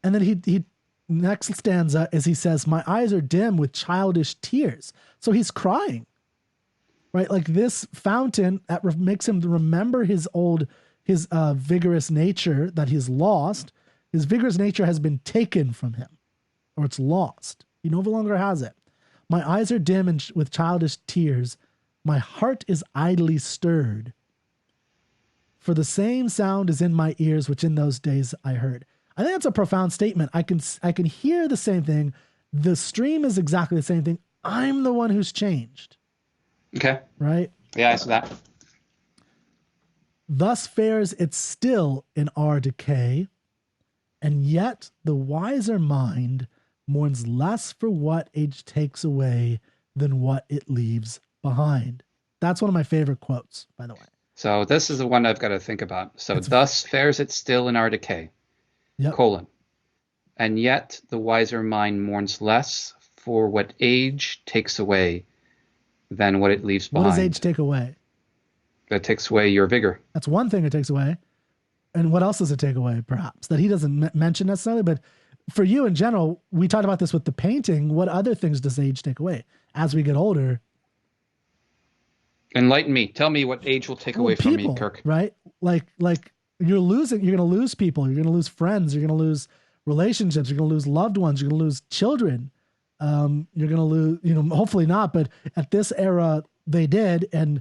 And then he next stanza is, he says, my eyes are dim with childish tears. So he's crying, right? Like this fountain that makes him remember his vigorous nature that he's lost. His vigorous nature has been taken from him, or it's lost. He no longer has it. My eyes are dim and with childish tears. My heart is idly stirred. For the same sound is in my ears, which in those days I heard. I think that's a profound statement. I can hear the same thing. The stream is exactly the same thing. I'm the one who's changed.
Okay.
Right?
Yeah, I saw that.
Thus fares it still in our decay, and yet the wiser mind mourns less for what age takes away than what it leaves behind. That's one of my favorite quotes, by the way.
So this is the one I've got to think about. So
It's,
thus fares it still in our decay,
yep.
colon. And yet the wiser mind mourns less for what age takes away than what it leaves behind.
What does age take away?
That takes away your vigor.
That's one thing it takes away. And what else does it take away, perhaps, that he doesn't mention necessarily? But for you in general, we talked about this with the painting. What other things does age take away as we get older?
Enlighten me. Tell me what age will take away from me, Kirk.
Right? Like you're losing, you're going to lose people. You're going to lose friends. You're going to lose relationships. You're going to lose loved ones. You're going to lose children. You're going to lose, hopefully not, but at this era they did. And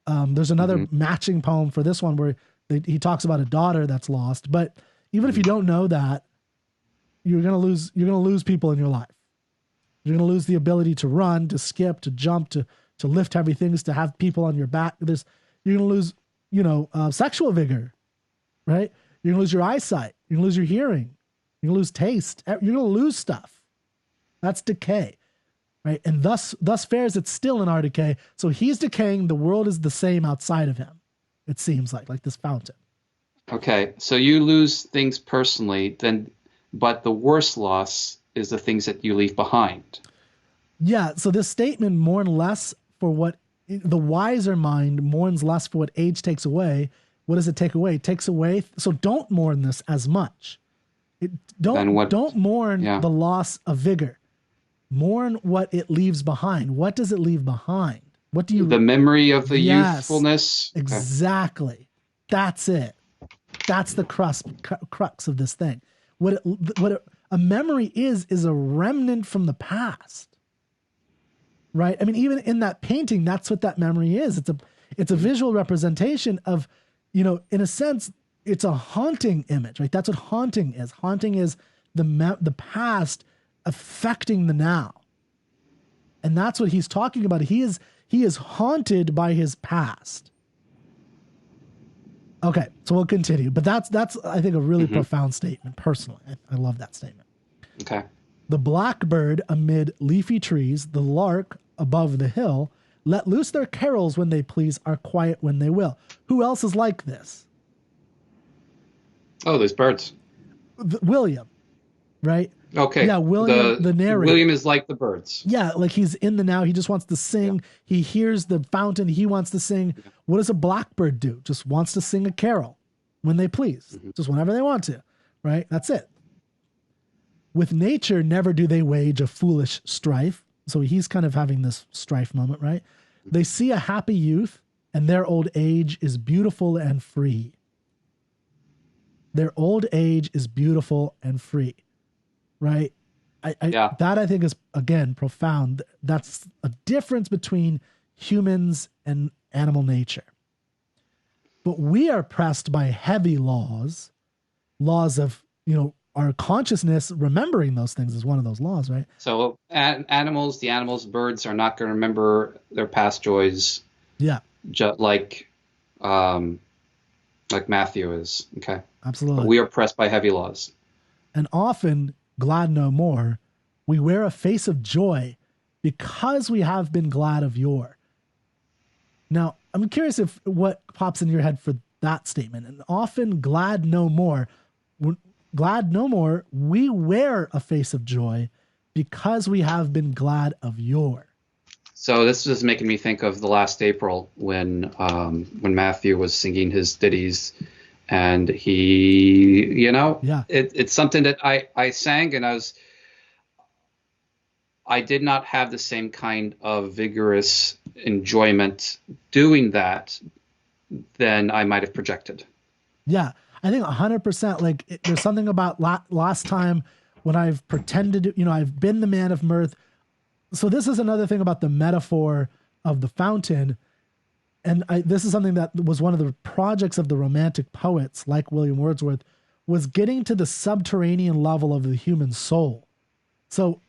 there's another matching poem for this one where he talks about a daughter that's lost. But even if you don't know that, you're going to lose people in your life. You're going to lose the ability to run, to skip, to jump, to lift heavy things, to have people on your back. You're going to lose, sexual vigor, right? You're going to lose your eyesight. You're going to lose your hearing. You're going to lose taste. You're going to lose stuff. That's decay, right? And thus fares it still in our decay. So he's decaying. The world is the same outside of him. It seems like this fountain.
Okay. So you lose things personally, but the worst loss is the things that you leave behind.
Yeah. So this statement, mourn less for what the wiser mind mourns less for what age takes away. What does it take away? It takes away. So don't mourn this as much. Don't mourn the loss of vigor. Mourn what it leaves behind. What does it leave behind? What do you?
The memory of the youthfulness.
Exactly. That's it. That's the crux of this thing. A memory is a remnant from the past, right? I mean, even in that painting, that's what that memory is. It's a visual representation of, in a sense, it's a haunting image, right? That's what haunting is. Haunting is the past affecting the now. And that's what he's talking about. He is haunted by his past. Okay, so we'll continue. But that's I think a really profound statement, personally. I love that statement.
Okay.
The blackbird amid leafy trees, the lark above the hill, let loose their carols when they please, are quiet when they will. Who else is like this?
Oh, there's birds.
William, right?
Okay.
Yeah, William, the narrator.
William is like the birds.
Yeah, like he's in the now. He just wants to sing. Yeah. He hears the fountain. He wants to sing. Yeah. What does a blackbird do? Just wants to sing a carol when they please. Just whenever they want to, right? That's it. With nature, never do they wage a foolish strife. So he's kind of having this strife moment, right? They see a happy youth, and their old age is beautiful and free. Their old age is beautiful and free. Right. That I think is, again, profound. That's a difference between humans and animal nature. But we are pressed by heavy laws of, our consciousness. Remembering those things is one of those laws, right?
So the birds are not going to remember their past joys.
Yeah.
Just like Matthew is. Okay.
Absolutely.
But we are pressed by heavy laws.
And often, glad no more, we wear a face of joy because we have been glad of yore. Now, I'm curious if what pops in your head for that statement. And often glad no more, we wear a face of joy because we have been glad of yore.
So this is making me think of the last April when Matthew was singing his ditties. And he, it's something that I sang, and I did not have the same kind of vigorous enjoyment doing that than I might have projected.
Yeah, I think 100%. There's something about last time when I've pretended, I've been the man of mirth. So this is another thing about the metaphor of the fountain. And this is something that was one of the projects of the Romantic poets, like William Wordsworth, was getting to the subterranean level of the human soul. So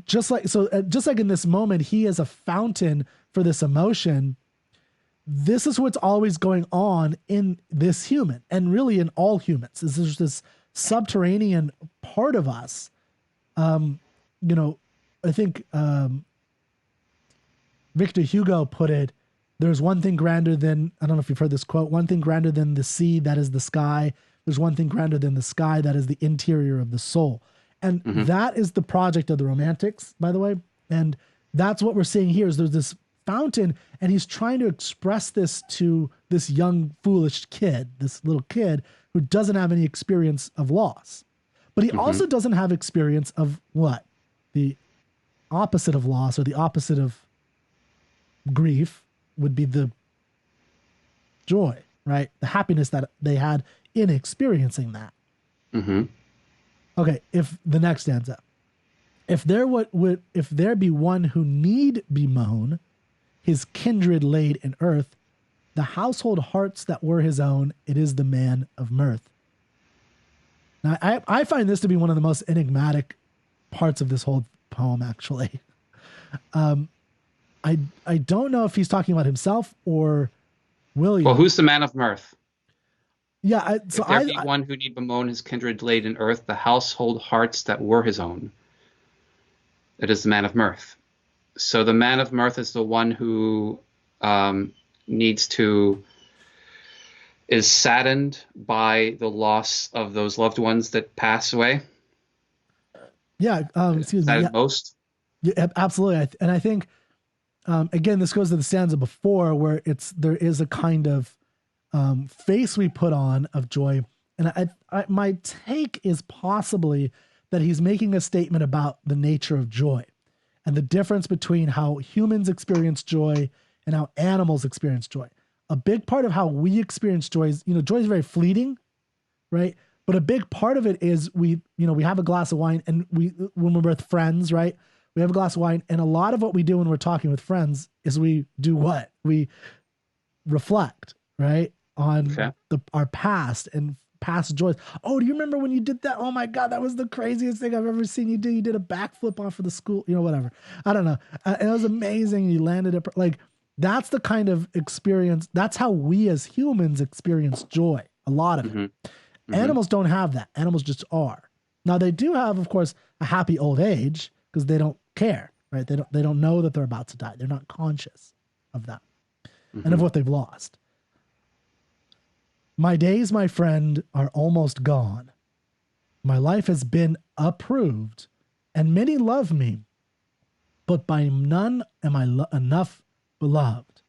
just like in this moment, he is a fountain for this emotion. This is what's always going on in this human, and really in all humans. Is there's this subterranean part of us you know, I think Victor Hugo put it, there's one thing grander than, I don't know if you've heard this quote, one thing grander than the sea, that is the sky. There's one thing grander than the sky, that is the interior of the soul. And that is the project of the Romantics, by the way. And that's what we're seeing here is there's this fountain, and he's trying to express this to this young, foolish kid, this little kid who doesn't have any experience of loss. But he also doesn't have experience of what? The opposite of loss, or the opposite of grief would be the joy, right? The happiness that they had in experiencing that. Okay, if the next stanza, if there be one who need be moan, his kindred laid in earth, the household hearts that were his own, it is the man of mirth. Now, I find this to be one of the most enigmatic parts of this whole poem, actually. I don't know if he's talking about himself or William.
Well, who's the man of mirth?
Yeah,
if there be one who need bemoan his kindred laid in earth, the household hearts that were his own, it is the man of mirth. So the man of mirth is the one who is saddened by the loss of those loved ones that pass away.
Yeah, excuse me. Yeah.
Most.
Yeah, absolutely. And I think, again, this goes to the stanza before where there is a kind of face we put on of joy. And my take is possibly that he's making a statement about the nature of joy and the difference between how humans experience joy and how animals experience joy. A big part of how we experience joy is, joy is very fleeting, right? But a big part of it is we have a glass of wine, and when we're with friends, right? We have a glass of wine, and a lot of what we do when we're talking with friends is we do what? We reflect, right? On our past and past joys. Oh, do you remember when you did that? Oh my God, that was the craziest thing I've ever seen you do. You did a backflip off of the school, whatever. I don't know. And it was amazing. You landed it. Like, that's the kind of experience. That's how we as humans experience joy. A lot of it. Animals don't have that. Animals just are. Now they do have, of course, a happy old age because they don't care, right? They don't know that they're about to die. They're not conscious of that and of what they've lost. My days, my friend, are almost gone. My life has been approved, and many love me, but by none am I enough beloved.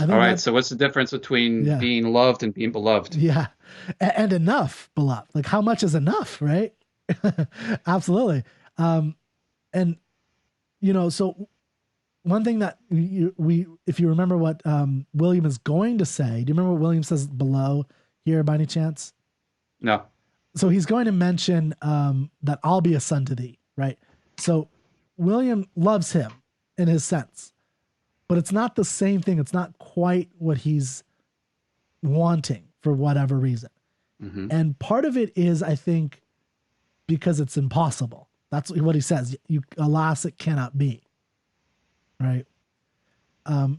All right, so what's the difference between being loved and being beloved?
Yeah, and enough beloved. Like, how much is enough, right? Absolutely. And, so one thing that if you remember what William is going to say, do you remember what William says below here by any chance?
No.
So he's going to mention that I'll be a son to thee, right? So William loves him in his sense, but it's not the same thing. It's not quite what he's wanting for whatever reason. And part of it is, I think, because it's impossible. That's what he says. Alas, it cannot be. Right.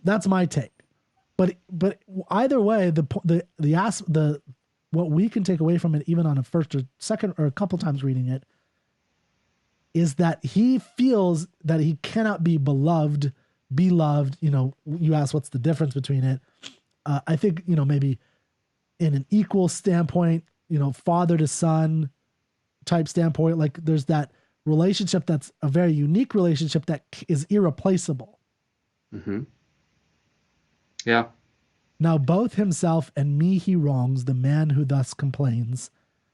That's my take. But either way, the what we can take away from it, even on a first or second or a couple times reading it, is that he feels that he cannot be beloved, be loved. You ask what's the difference between it. I think, maybe in an equal standpoint, father to son type standpoint, like there's that relationship that's a very unique relationship that is irreplaceable.
Yeah.
Now both himself and me he wrongs, the man who thus complains.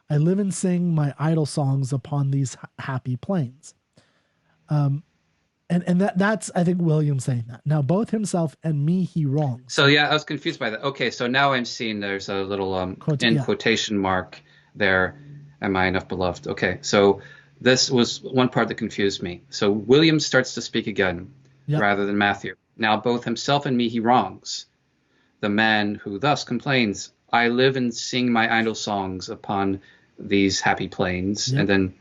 I live and sing my idle songs upon these happy plains. And that's, I think, William saying that. Now both himself and me he wrongs.
So yeah, I was confused by that. Okay, so now I'm seeing there's a little quotation mark there. Am I enough beloved? Okay, so this was one part that confused me. So William starts to speak again rather than Matthew. Now both himself and me he wrongs, the man who thus complains. I live and sing my idle songs upon these happy plains. And then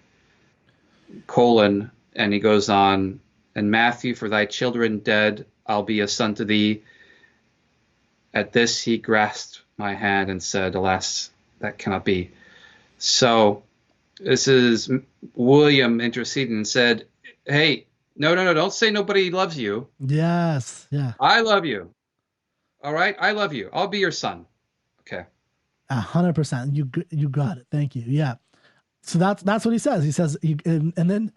colon, and he goes on, and Matthew, for thy children dead, I'll be a son to thee. At this he grasped my hand and said, alas, that cannot be. So This is William interceding and said, "Hey, no, no, no, don't say nobody loves you.
Yes. Yeah.
I love you. All right, I love you. I'll be your son." Okay.
100%. You got it. Thank you. Yeah. So that's what he says. He says, and then,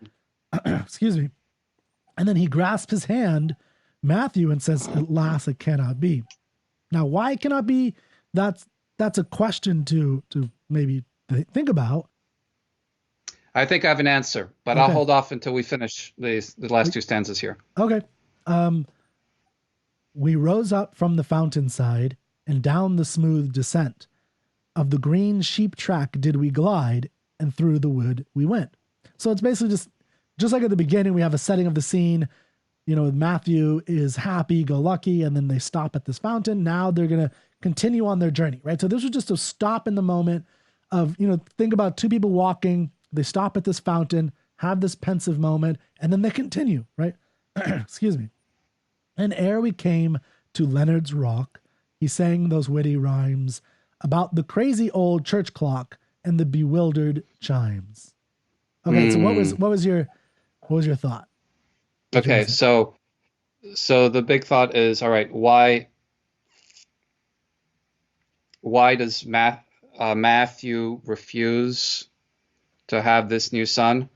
excuse me, and then he grasps his hand, Matthew, and says, "Alas, it cannot be." Now, why it cannot be? That's a question to maybe think about.
I think I have an answer, but I'll
Okay.
hold off until we finish the last two stanzas here.
Okay. Um, we rose up from the fountainside and down the smooth descent of the green sheep track did we glide, and through the wood we went. So it's basically just like at the beginning, we have a setting of the scene. You know, Matthew is happy, go lucky, and then they stop at this fountain. Now they're gonna continue on their journey, right? So this was just a stop in the moment of, think about two people walking. They stop at this fountain, have this pensive moment, and then they continue, right? Excuse me. And ere we came to Leonard's Rock, he sang those witty rhymes about the crazy old church clock and the bewildered chimes. Okay, so
Hmm.
what was your thought? What you want
Okay,
to say?
so the big thought is, all right, why does Matthew refuse to have this new son?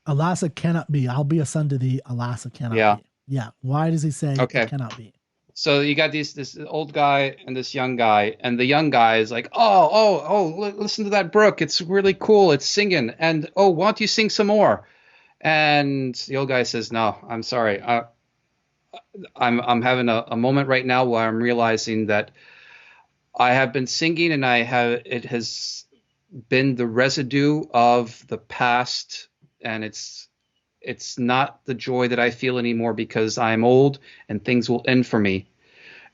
Alas, it cannot be. I'll be a son to thee. Alas, it cannot
Yeah.
be. Yeah. Why does he say it
Okay.
cannot be?
So you got this old guy and this young guy, and the young guy is like, "Oh, oh, oh, listen to that brook. It's really cool. It's singing." And, "Oh, why don't you sing some more?" And the old guy says, "No, I'm sorry. I'm having a moment right now where I'm realizing that I have been singing, and it has been the residue of the past, and it's not the joy that I feel anymore because I'm old and things will end for me."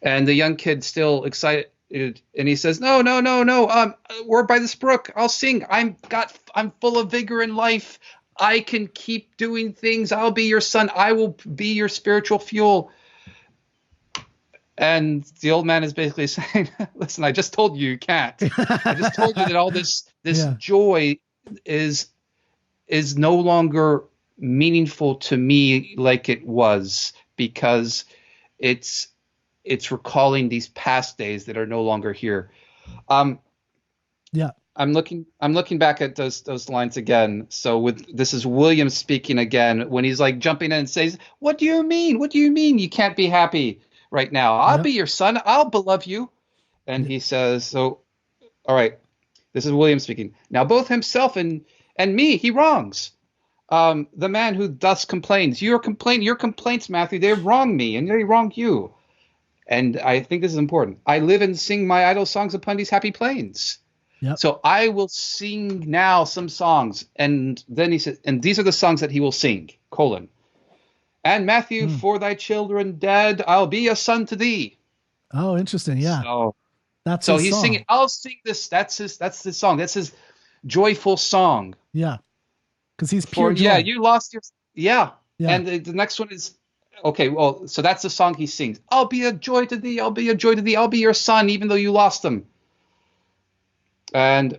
And the young kid still excited, and he says, "No, no, no, no. We're by this brook. I'll sing. I'm full of vigor and life. I can keep doing things. I'll be your son. I will be your spiritual fuel." And the old man is basically saying, "Listen, I just told you you can't. I just told you that all this
Yeah.
joy is is no longer meaningful to me like it was because it's it's recalling these past days that are no longer here." Um,
Yeah.
I'm looking back at those lines again. So with this is William speaking again when he's like jumping in and says, "What do you mean? What do you mean you can't be happy right now? I'll
Yep.
be your son. I'll beloved you." And
Yeah.
he says, "So, all right, this is William speaking. Now both himself and me he wrongs. The man who thus complains, your complaints, Matthew, they wrong me and they wrong you. And I think this is important. I live and sing my idle songs upon these happy plains.
Yep.
So I will sing now some songs." And then he said, and these are the songs that he will sing, colon. "And Matthew,
Hmm.
for thy children dead, I'll be a son to thee."
Oh, interesting. Yeah.
So,
That's
so
his
he's singing,
song.
"I'll sing this." That's his song. That's his joyful song.
Yeah. Because he's
For
pure
yeah,
joy.
you lost your yeah.
Yeah.
And the next one is okay. Well, so that's the song he sings. "I'll be a joy to thee. I'll be a joy to thee. I'll be your son, even though you lost them." And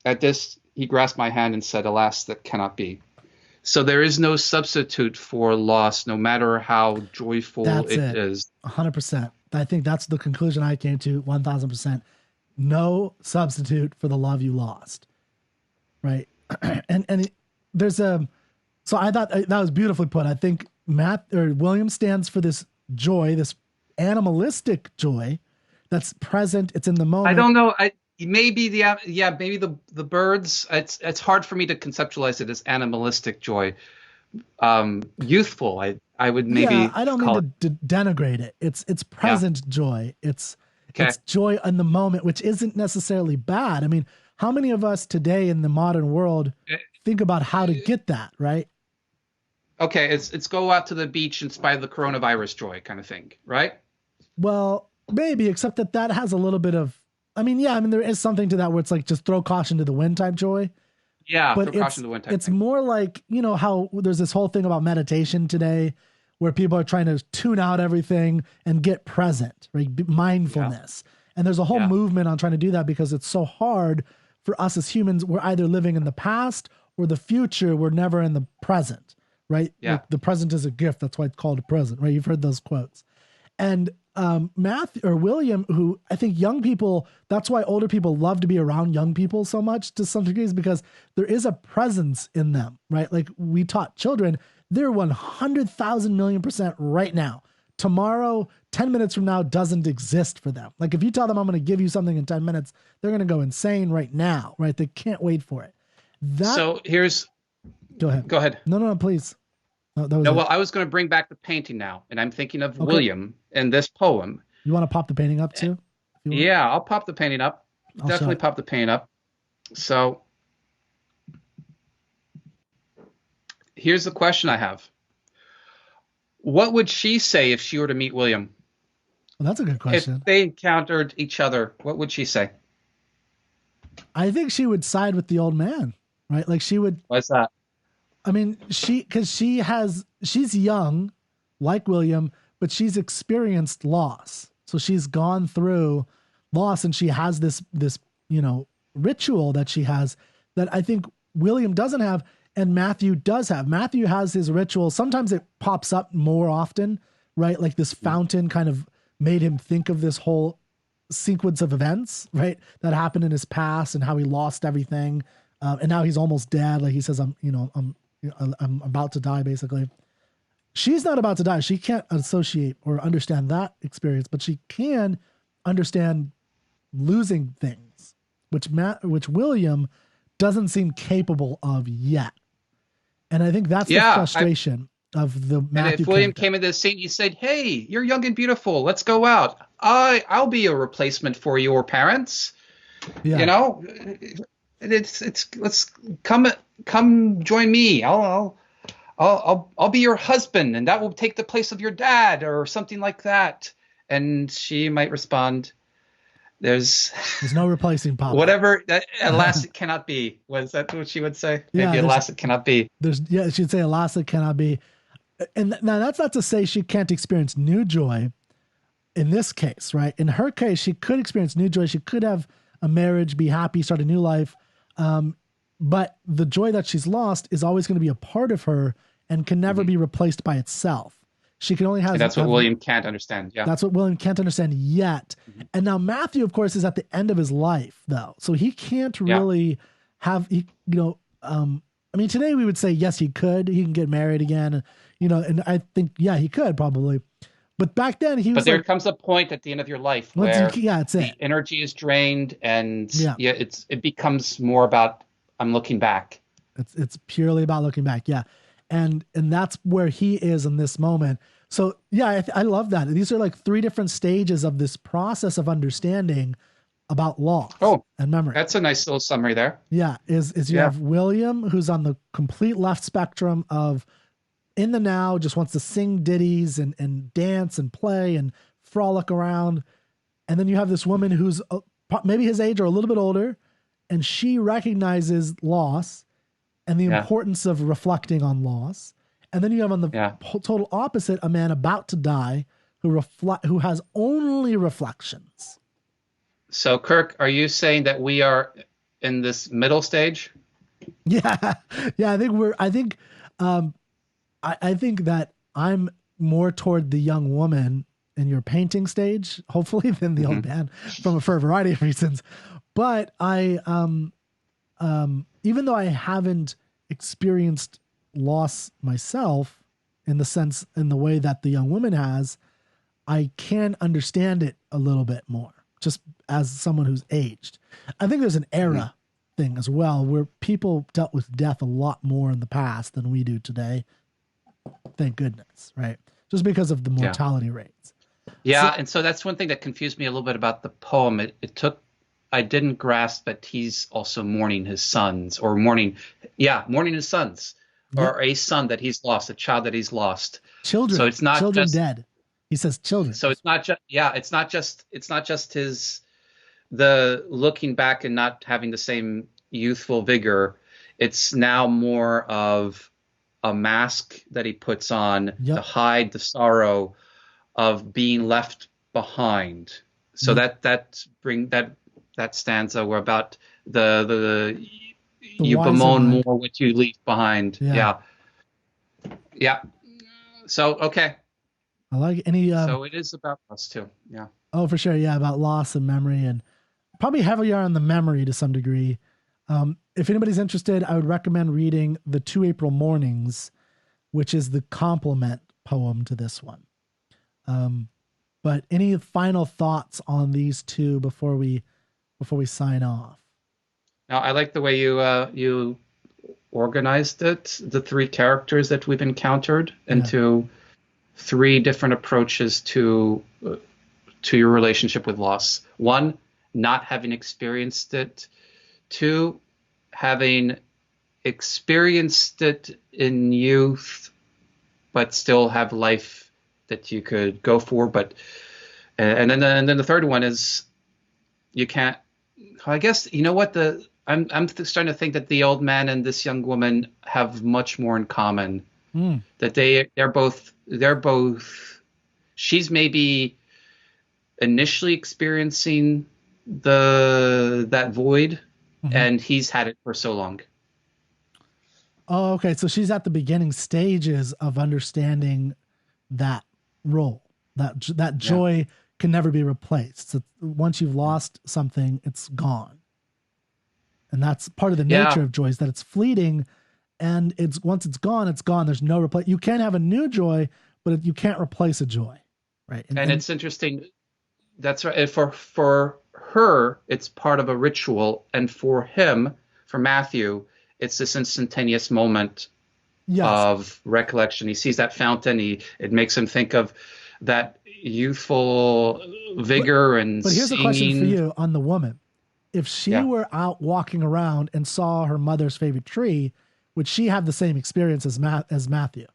at this, he grasped my hand and said, "Alas, that cannot be." So there is no substitute for loss, no matter how joyful
That's
it
it.
is.
100%. I think that's the conclusion I came to. 1000%. No substitute for the love you lost. Right. And there's a, so I thought that was beautifully put. I think William stands for this joy, this animalistic joy that's present. It's in the
I
moment.
don't know. Maybe maybe the birds. It's hard for me to conceptualize it as animalistic joy. Youthful. I would
Yeah,
maybe
I don't mean
call it.
to denigrate it. It's
Yeah.
present joy.
Okay.
It's joy in the moment, which isn't necessarily bad. I mean, how many of us today in the modern world think about how to get that, right?
Okay. It's go out to the beach in spite of the coronavirus joy kind of thing, right?
Well, maybe, except that has a little bit of, I mean, yeah, I mean, there is something to that where it's like just throw caution to the wind type joy,
Yeah.
but
Throw caution to the wind type
it's
thing.
more like, how there's this whole thing about meditation today where people are trying to tune out everything and get present, right?
Yeah.
Mindfulness. And there's a whole
Yeah.
movement on trying to do that because it's so hard for us as humans, we're either living in the past or the future. We're never in the present, right?
Yeah.
Like the present is a gift. That's why it's called a present, right? You've heard those quotes. And Matthew or William, who I think young people, that's why older people love to be around young people so much to some degrees, because there is a presence in them, right? Like we taught children, they're 100,000 million % right now. Tomorrow, 10 minutes from now doesn't exist for them. Like if you tell them I'm going to give you something in 10 minutes, they're going to go insane right now, right? They can't wait for it.
So here's,
go ahead.
Go ahead.
No, please.
Well, I was going to bring back the painting now, and I'm thinking of William in this poem.
You want to pop the painting up too?
Yeah, I'll pop the painting up. Definitely pop the painting up. So here's the question I have. What would she say if she were to meet William?
Well, that's a good question.
If they encountered each other, what would she say?
I think she would side with the old man, right? Like she would.
What's that?
I mean, she's young, like William, but she's experienced loss. So she's gone through loss, and she has this ritual that she has that I think William doesn't have, and Matthew does have. Matthew has his ritual. Sometimes it pops up more often, right? Like this fountain kind of made him think of this whole sequence of events, right, that happened in his past and how he lost everything, and now he's almost dead. Like he says, I'm about to die, basically. She's not about to die. She can't associate or understand that experience, but she can understand losing things, which William doesn't seem capable of yet. And I think that's the frustration of the Matthew.
And if William came into the scene, you said, "Hey, you're young and beautiful. Let's go out. I'll be a replacement for your parents." Yeah. You know, let's come join me. I'll be your husband, and that will take the place of your dad, or something like that. And she might respond, There's no replacing Papa. Whatever, alas, it cannot be. Was that what she would say? Maybe alas, it cannot be.
She'd say, alas, it cannot be. And now that's not to say she can't experience new joy in this case, right? In her case, she could experience new joy. She could have a marriage, be happy, start a new life. But the joy that she's lost is always going to be a part of her and can never be replaced by itself. She can only have.
And that's what William can't understand. Yeah.
That's what William can't understand yet. Mm-hmm. And now Matthew, of course, is at the end of his life, though. So he can't really have, I mean, today we would say, yes, he could. He can get married again, and I think, he could probably. But back then he was.
But there comes a point at the end of your life where the energy is drained, and it becomes more about, I'm looking back.
It's purely about looking back. Yeah. And that's where he is in this moment. So I love that. These are like three different stages of this process of understanding about loss and memory.
That's a nice little summary there.
Yeah. You have William, who's on the complete left spectrum of in the now, just wants to sing ditties and dance and play and frolic around. And then you have this woman who's maybe his age or a little bit older, and she recognizes loss and the importance of reflecting on loss. And then you have on the total opposite, a man about to die who has only reflections.
So, Kirk, are you saying that we are in this middle stage?
Yeah. I think that I'm more toward the young woman in your painting stage, hopefully, than the old man for a variety of reasons. But even though I haven't experienced loss myself in the way that the young woman has, I can understand it a little bit more, just as someone who's aged. I think there's an era thing as well, where people dealt with death a lot more in the past than we do today. Thank goodness, right? Just because of the mortality rates.
Yeah, and so that's one thing that confused me a little bit about the poem. I didn't grasp that he's also mourning his sons, or mourning his sons, or a son that he's lost, a child that he's lost.
Children.
So it's not
children
just
dead. He says children.
So it's not just the looking back and not having the same youthful vigor. It's now more of a mask that he puts on to hide the sorrow of being left behind. So that stanza where about the
The
you
wiser
bemoan
mind.
more what you leave behind.
Yeah.
Yeah. Yeah. So okay.
I like any
So it is about us too. Yeah.
oh for sure, yeah, about loss and memory, and probably heavier on the memory to some degree. If anybody's interested, I would recommend reading The Two April Mornings, which is the complement poem to this one. Um, but any final thoughts on these two before we sign off?
Now I like the way you organized it, the three characters that we've encountered,
Yeah.
into three different approaches to your relationship with loss. One, not having experienced it. Two, having experienced it in youth, but still have life that you could go for. But and then the third one is you can't. I guess you know what the I'm starting to think that the old man and this young woman have much more in common.
Mm.
That they're both. She's maybe initially experiencing that void,
Mm-hmm.
and he's had it for so long.
Oh, okay. So she's at the beginning stages of understanding that role. That
Yeah.
joy can never be replaced. So once you've lost something, it's gone. And that's part of the nature
Yeah.
of joy, is that it's fleeting, and it's once it's gone, it's gone. There's no replace. You can have a new joy, but you can't replace a joy, right?
And it's interesting. That's right. And for her, it's part of a ritual, and for him, for Matthew, it's this instantaneous moment
yes,
of recollection. He sees that fountain. It makes him think of that youthful
but
vigor and
but here's a question for
singing.
you on the woman. If she
Yeah.
were out walking around and saw her mother's favorite tree, would she have the same experience as Matthew?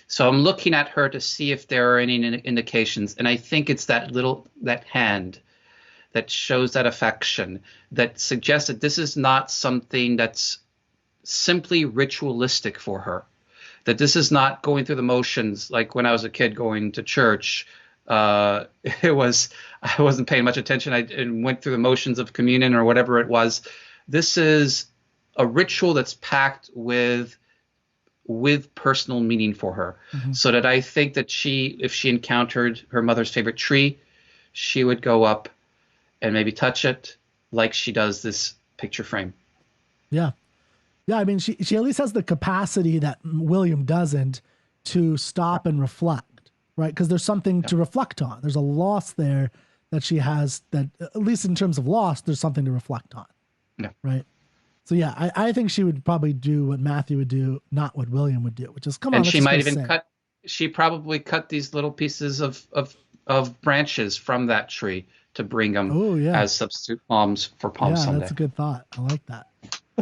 So I'm looking at her to see if there are any indications, and I think it's that hand that shows that affection, that suggests that this is not something that's simply ritualistic for her, that this is not going through the motions like when I was a kid going to church. It was I wasn't paying much attention. I went through the motions of communion or whatever it was. This is a ritual that's packed with personal meaning for her.
Mm-hmm.
So that I think that if she encountered her mother's favorite tree, she would go up and maybe touch it like she does this picture frame.
Yeah. Yeah, I mean, she at least has the capacity that William doesn't, to stop and reflect, right? Because there's something
Yeah.
to reflect on. There's a loss there that she has, that at least in terms of loss, there's something to reflect on,
Yeah.
right? So yeah, I think she would probably do what Matthew would do, not what William would do, which is, come on,
And
let's
she
just go
might even
sing.
she probably cut these little pieces of branches from that tree to bring them
Oh yeah,
as substitute palms for Palm
yeah, that's
Sunday.
a good thought. I like that.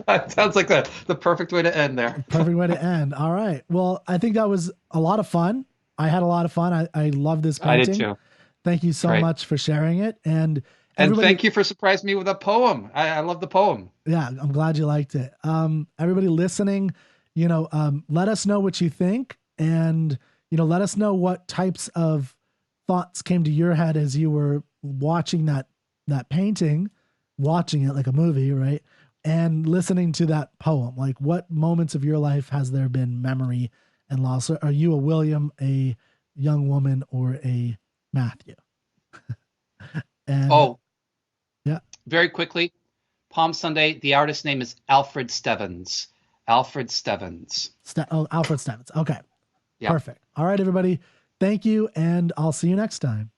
That sounds like the perfect way to end there.
Perfect way to end. All right. Well, I think that was a lot of fun. I had a lot of fun. I love this
I did
painting.
too.
Thank you so
Great.
much for sharing it. And
And
everybody,
thank you for surprising me with a poem. I love the poem.
yeah, I'm glad you liked it. Everybody listening, let us know what you think, and let us know what types of thoughts came to your head as you were watching that painting, watching it like a movie, right? And listening to that poem. Like, what moments of your life has there been memory and loss? Are you a William, a young woman, or a Matthew? And
Oh,
yeah,
very quickly, Palm Sunday. The artist name is Alfred Stevens. Alfred Stevens.
Alfred Stevens. Okay,
Yeah.
perfect. All right, everybody. Thank you, and I'll see you next time.